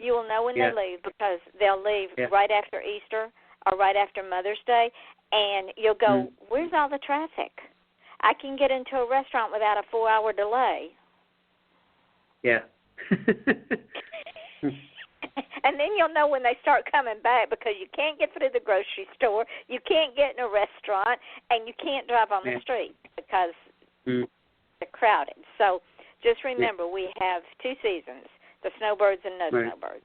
You will know when they leave, because they'll leave right after Easter or right after Mother's Day, and you'll go, where's all the traffic? I can get into a restaurant without a 4-hour delay. Yeah. And then you'll know when they start coming back, because you can't get through the grocery store, you can't get in a restaurant, and you can't drive on the street because they're crowded. So just remember, we have 2 seasons, the snowbirds and no snowbirds.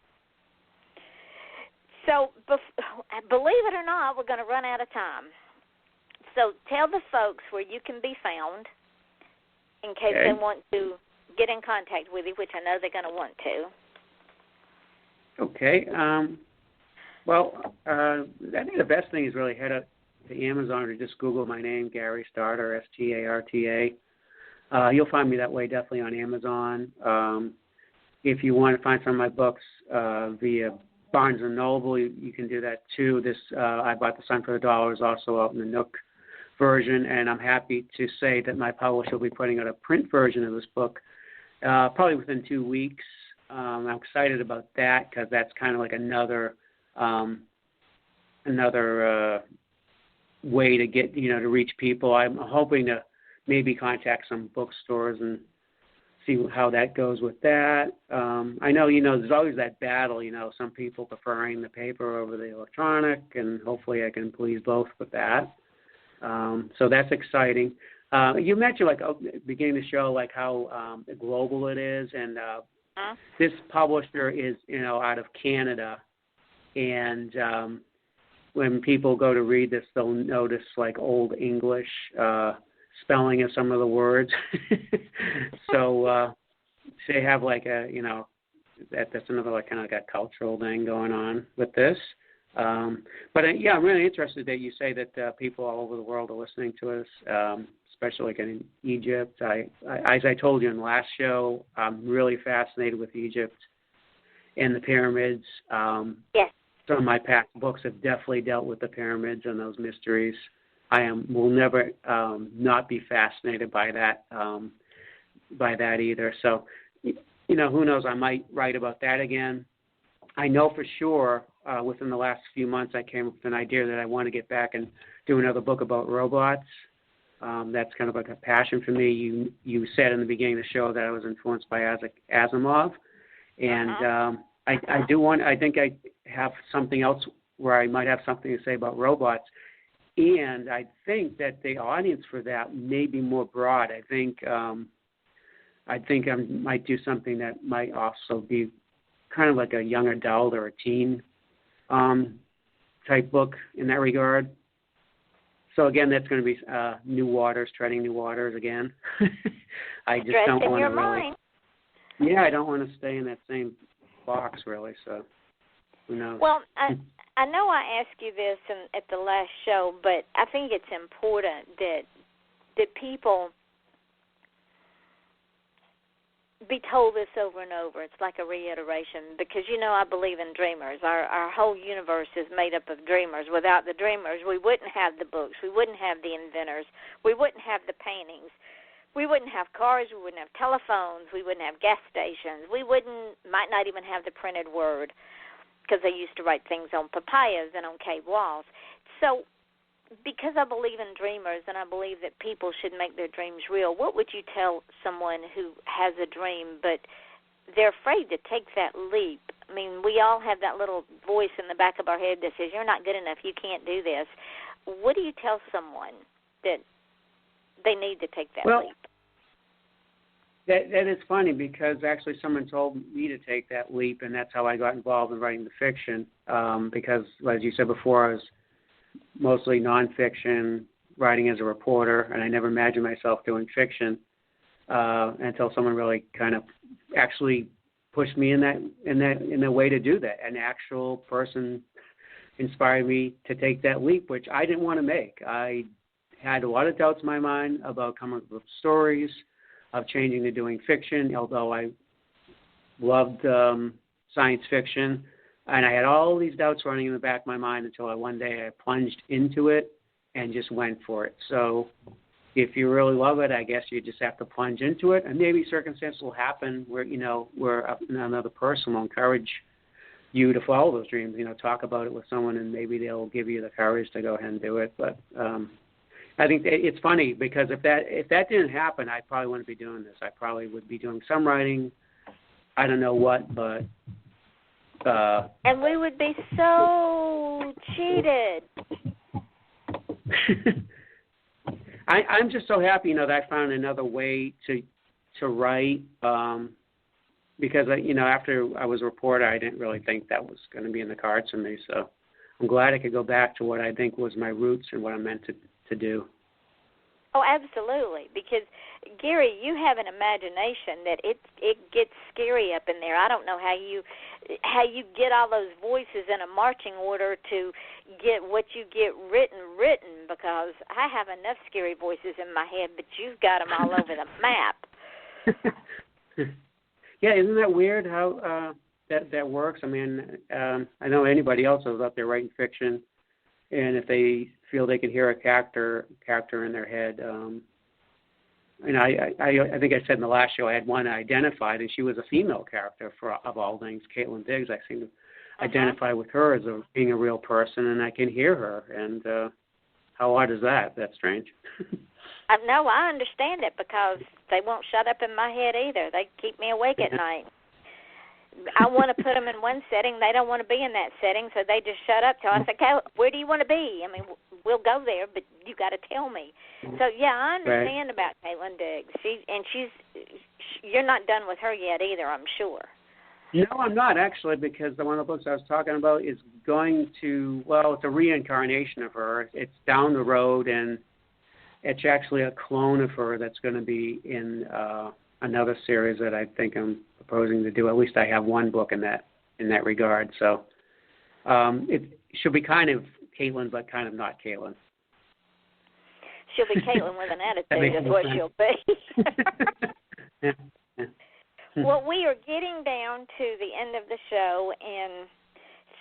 So believe it or not, we're going to run out of time. So tell the folks where you can be found in case they want to get in contact with you, which I know they're going to want to. Okay. I think the best thing is really head up to Amazon or just Google my name, Gary Starta, Starta. You'll find me that way, definitely on Amazon. If you want to find some of my books via Barnes & Noble, you can do that too. I Bought the Sun for $1 is also out in the Nook version, and I'm happy to say that my publisher will be putting out a print version of this book probably within 2 weeks. I'm excited about that because that's kind of like another way to get to reach people. I'm hoping to maybe contact some bookstores and see how that goes with that. I know there's always that battle. Some people preferring the paper over the electronic, and hopefully I can please both with that. So that's exciting. You mentioned at the beginning of the show how global it is, and this publisher is out of Canada, and when people go to read this, they'll notice Old English spelling of some of the words. So they have that's another kind of a cultural thing going on with this. But I'm really interested that you say that people all over the world are listening to us, especially in Egypt. As I told you in the last show, I'm really fascinated with Egypt and the pyramids. Yes. Some of my past books have definitely dealt with the pyramids and those mysteries. Will never not be fascinated by that either. So, who knows? I might write about that again. I know for sure within the last few months I came up with an idea that I want to get back and do another book about robots. That's kind of like a passion for me. You said in the beginning of the show that I was influenced by Isaac Asimov, and I think I have something else where I might have something to say about robots. And I think that the audience for that may be more broad. I think I might do something that might also be kind of like a young adult or a teen type book in that regard. So again, that's going to be new waters, treading new waters again. I just don't want to really. Yeah, I don't want to stay in that same box really. So who knows? Well, I know I asked you this at the last show, but I think it's important that people be told this over and over. It's like a reiteration because, I believe in dreamers. Our whole universe is made up of dreamers. Without the dreamers, we wouldn't have the books. We wouldn't have the inventors. We wouldn't have the paintings. we wouldn't have cars, we wouldn't have telephones, we wouldn't have gas stations, might not even have the printed word, because they used to write things on papayas and on cave walls. So because I believe in dreamers and I believe that people should make their dreams real, what would you tell someone who has a dream but they're afraid to take that leap? I mean, we all have that little voice in the back of our head that says, you're not good enough, you can't do this. What do you tell someone that they need to take that leap? That is funny, because actually someone told me to take that leap, and that's how I got involved in writing the fiction, because, as you said before, I was mostly nonfiction, writing as a reporter, and I never imagined myself doing fiction until someone really kind of actually pushed me in a way to do that. An actual person inspired me to take that leap, which I didn't want to make. I had a lot of doubts in my mind about coming up with stories, of changing to doing fiction, although I loved science fiction. And I had all these doubts running in the back of my mind until one day I plunged into it and just went for it. So if you really love it, I guess you just have to plunge into it. And maybe circumstances will happen where another person will encourage you to follow those dreams. Talk about it with someone, and maybe they'll give you the courage to go ahead and do it. But I think it's funny, because if that didn't happen, I probably wouldn't be doing this. I probably would be doing some writing. I don't know what, but and we would be so cheated. I'm just so happy, that I found another way to write, because after I was a reporter, I didn't really think that was going to be in the cards for me. So I'm glad I could go back to what I think was my roots and what I meant to do. Oh, absolutely, because, Gary, you have an imagination that it gets scary up in there. I don't know how you get all those voices in a marching order to get what you get written, because I have enough scary voices in my head, but you've got them all over the map. Yeah, isn't that weird how that works? I mean, I know anybody else who's out there writing fiction, and if they feel they can hear a character in their head, I think I said in the last show I had one identified, and she was a female character of all things, Caitlin Diggs. I seem to identify with her as being a real person, and I can hear her. And how odd is that? That's strange. No, I understand it, because they won't shut up in my head either. They keep me awake at night. I want to put them in one setting. They don't want to be in that setting, so they just shut up. So I said, okay, where do you want to be? I mean, we'll go there, but you got to tell me. So, yeah, I understand about Caitlin Diggs. You're not done with her yet either, I'm sure. No, I'm not, actually, because the one of the books I was talking about is going to, it's a reincarnation of her. It's down the road, and it's actually a clone of her that's going to be in another series that I think I'm proposing to do. At least I have one book in that regard. So it she'll be kind of Caitlin, but kind of not Caitlin. She'll be Caitlin with an attitude is what she'll be. Yeah. Well, we are getting down to the end of the show, and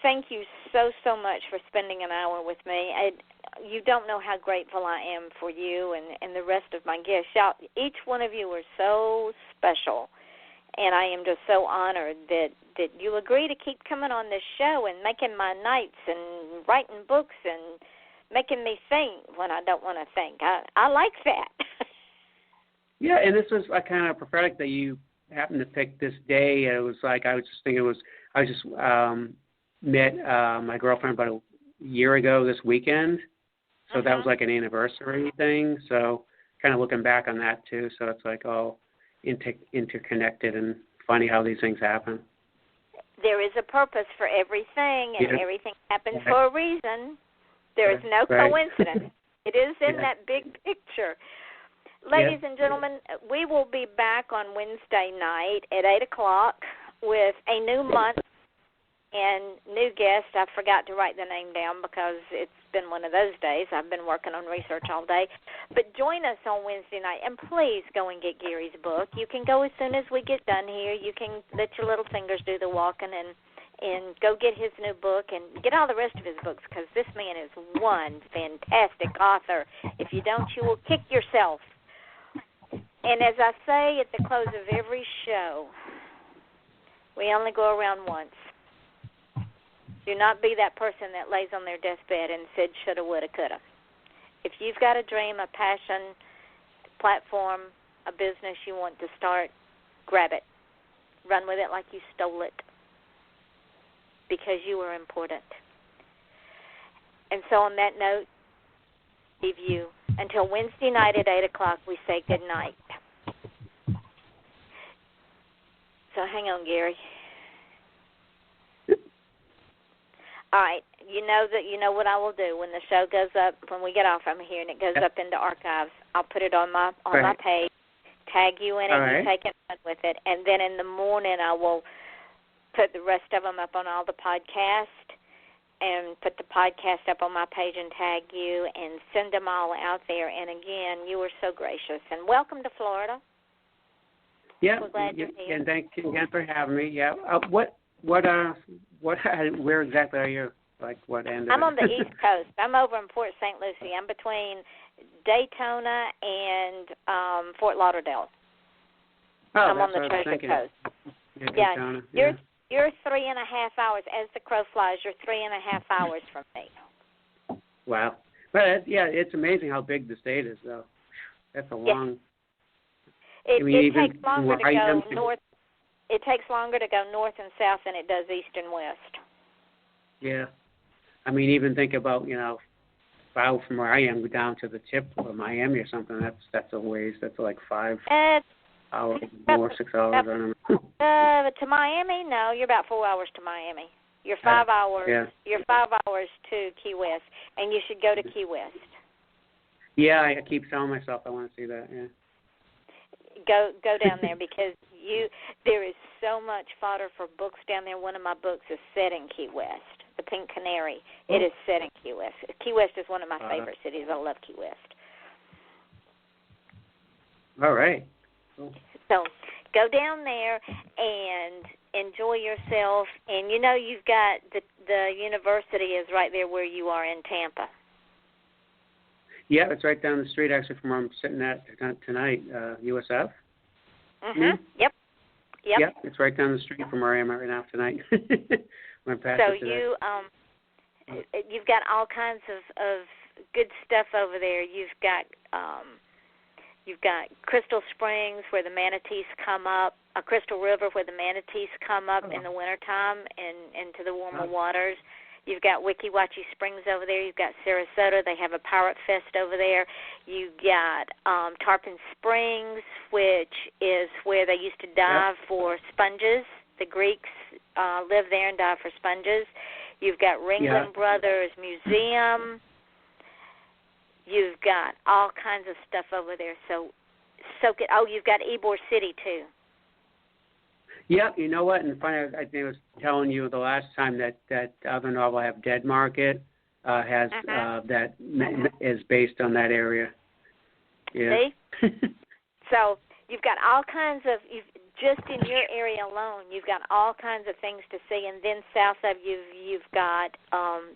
thank you so much for spending an hour with me. You don't know how grateful I am for you and the rest of my guests. Each one of you are so special, and I am just so honored that you agree to keep coming on this show and making my nights and writing books and making me think when I don't want to think. I like that. Yeah, and this was kind of prophetic that you happened to pick this day. It was like I just met my girlfriend about a year ago this weekend. So that was like an anniversary thing. So kind of looking back on that too. So it's like all interconnected, and funny how these things happen. There is a purpose for everything, and everything happens for a reason. There is no coincidence. It is in that big picture. Ladies and gentlemen, we will be back on Wednesday night at 8 o'clock with a new month and new guest. I forgot to write the name down because it's been one of those days. I've been working on research all day. But join us on Wednesday night, and please go and get Gary's book. You can go as soon as we get done here. You can let your little fingers do the walking and go get his new book and get all the rest of his books, because this man is one fantastic author. If you don't, you will kick yourself. And as I say at the close of every show, we only go around once. Do not be that person that lays on their deathbed and said shoulda, woulda, coulda. If you've got a dream, a passion, a platform, a business you want to start, grab it. Run with it like you stole it, because you are important. And so on that note, leave you until Wednesday night at 8 o'clock. We say good night. So hang on, Gary. All right, you know what I will do when the show goes up, when we get off from here and it goes up into archives. I'll put it on my page, tag you in it, you take it, run with it, and then in the morning I will put the rest of them up on all the podcasts and put the podcast up on my page and tag you and send them all out there. And again, you were so gracious, and welcome to Florida. Yeah, we're glad you're here. And thank you again for having me. Yeah, where exactly are you? Like what end? I'm on the East Coast. I'm over in Port St. Lucie. I'm between Daytona and Fort Lauderdale. Oh, I'm that's on the what I was Treasure thinking. Coast. Yeah, Daytona. yeah. You're 3.5 hours. As the crow flies, you're 3.5 hours from me. Wow. But it's amazing how big the state is, though. That's a long. It even takes longer to go north. It takes longer to go north and south than it does east and west. Yeah. I mean, even think about, if I go from where I am down to the tip of Miami or something, that's a ways. That's like 5 hours more, 6 hours, I don't know. To Miami, no, you're about 4 hours to Miami. You're 5 hours. Yeah. You're 5 hours to Key West, and you should go to Key West. Yeah, I keep telling myself I want to see that. Yeah. Go down there because there is so much fodder for books down there. One of my books is set in Key West, The Pink Canary. It is set in Key West. Key West is one of my favorite cities. I love Key West. All right. Cool. So go down there and enjoy yourself. And you've got the university is right there where you are in Tampa. Yeah, it's right down the street actually from where I'm sitting at tonight, USF. Mhm. Yep. Yeah, it's right down the street from where I am right now tonight. So you've got all kinds of good stuff over there. You've got Crystal Springs where the manatees come up, a Crystal River where the manatees come up in the wintertime and into the warmer waters. You've got Weeki Wachee Springs over there. You've got Sarasota. They have a Pirate Fest over there. You've got Tarpon Springs, which is where they used to dive for sponges. The Greeks live there and dive for sponges. You've got Ringling Brothers Museum. You've got all kinds of stuff over there. So soak it. Oh, you've got Ybor City, too. Yeah, you know what? And funny, I think I was telling you the last time that other novel I have, Dead Market, has that is based on that area. Yeah. See? So you've got all kinds of just in your area alone, you've got all kinds of things to see, and then south of you've got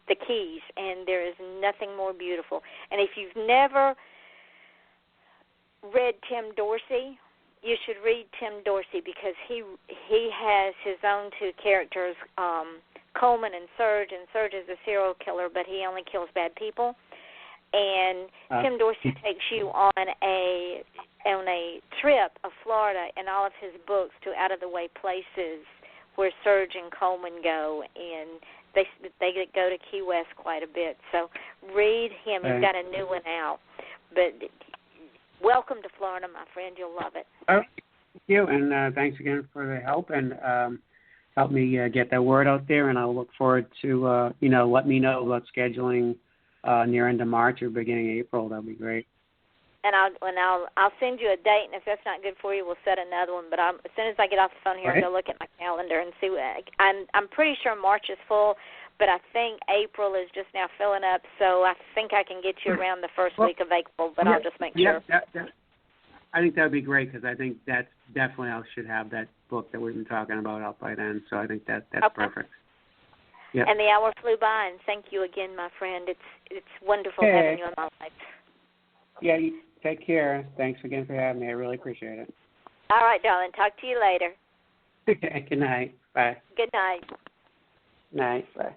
the Keys, and there is nothing more beautiful. And if you've never read Tim Dorsey, you should read Tim Dorsey because he has his own two characters, Coleman and Serge is a serial killer, but he only kills bad people. And Tim Dorsey takes you on a trip of Florida and all of his books to out-of-the-way places where Serge and Coleman go, and they go to Key West quite a bit. So read him. He's got a new one out. But welcome to Florida, my friend. You'll love it. Thank you, and thanks again for the help, and help me get that word out there, and I'll look forward to, let me know about scheduling near end of March or beginning of April. That'll be great. And I'll send you a date, and if that's not good for you, we'll set another one. But as soon as I get off the phone here, I'll go look at my calendar and see. I'm pretty sure March is full, but I think April is just now filling up, so I think I can get you around the first week of April, but I'll just make sure. I think that would be great because I think that's definitely I should have that book that we've been talking about out by then, so I think that's perfect. Yep. And the hour flew by, and thank you again, my friend. It's wonderful having you in my life. Yeah, Take care. Thanks again for having me. I really appreciate it. All right, darling. Talk to you later. Okay, good night. Bye. Good night. Night. Bye.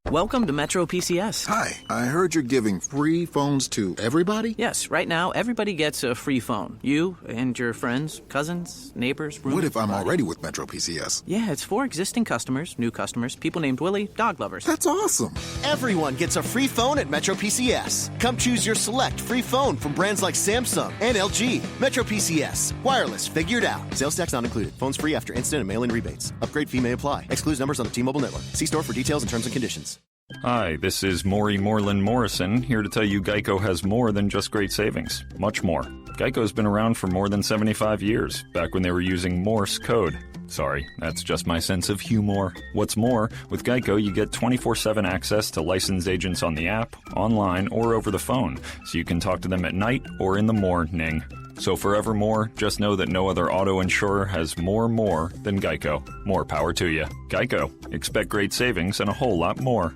Welcome to Metro PCS. Hi, I heard you're giving free phones to everybody? Yes, right now everybody gets a free phone. You and your friends, cousins, neighbors, roommates. What if I'm already with Metro PCS? Yeah, it's for existing customers, new customers, people named Willie, dog lovers. That's awesome. Everyone gets a free phone at Metro PCS. Come choose your select free phone from brands like Samsung and LG. Metro PCS. Wireless figured out. Sales tax not included. Phones free after instant and mail-in rebates. Upgrade fee may apply. Excludes numbers on the T-Mobile network. See store for details and terms and conditions. Hi, this is Maury Moreland Morrison, here to tell you Geico has more than just great savings. Much more. Geico's been around for more than 75 years, back when they were using Morse code. Sorry, that's just my sense of humor. What's more, with Geico you get 24/7 access to licensed agents on the app, online, or over the phone, so you can talk to them at night or in the morning. So forevermore, just know that no other auto insurer has more than Geico. More power to you. Geico. Expect great savings and a whole lot more.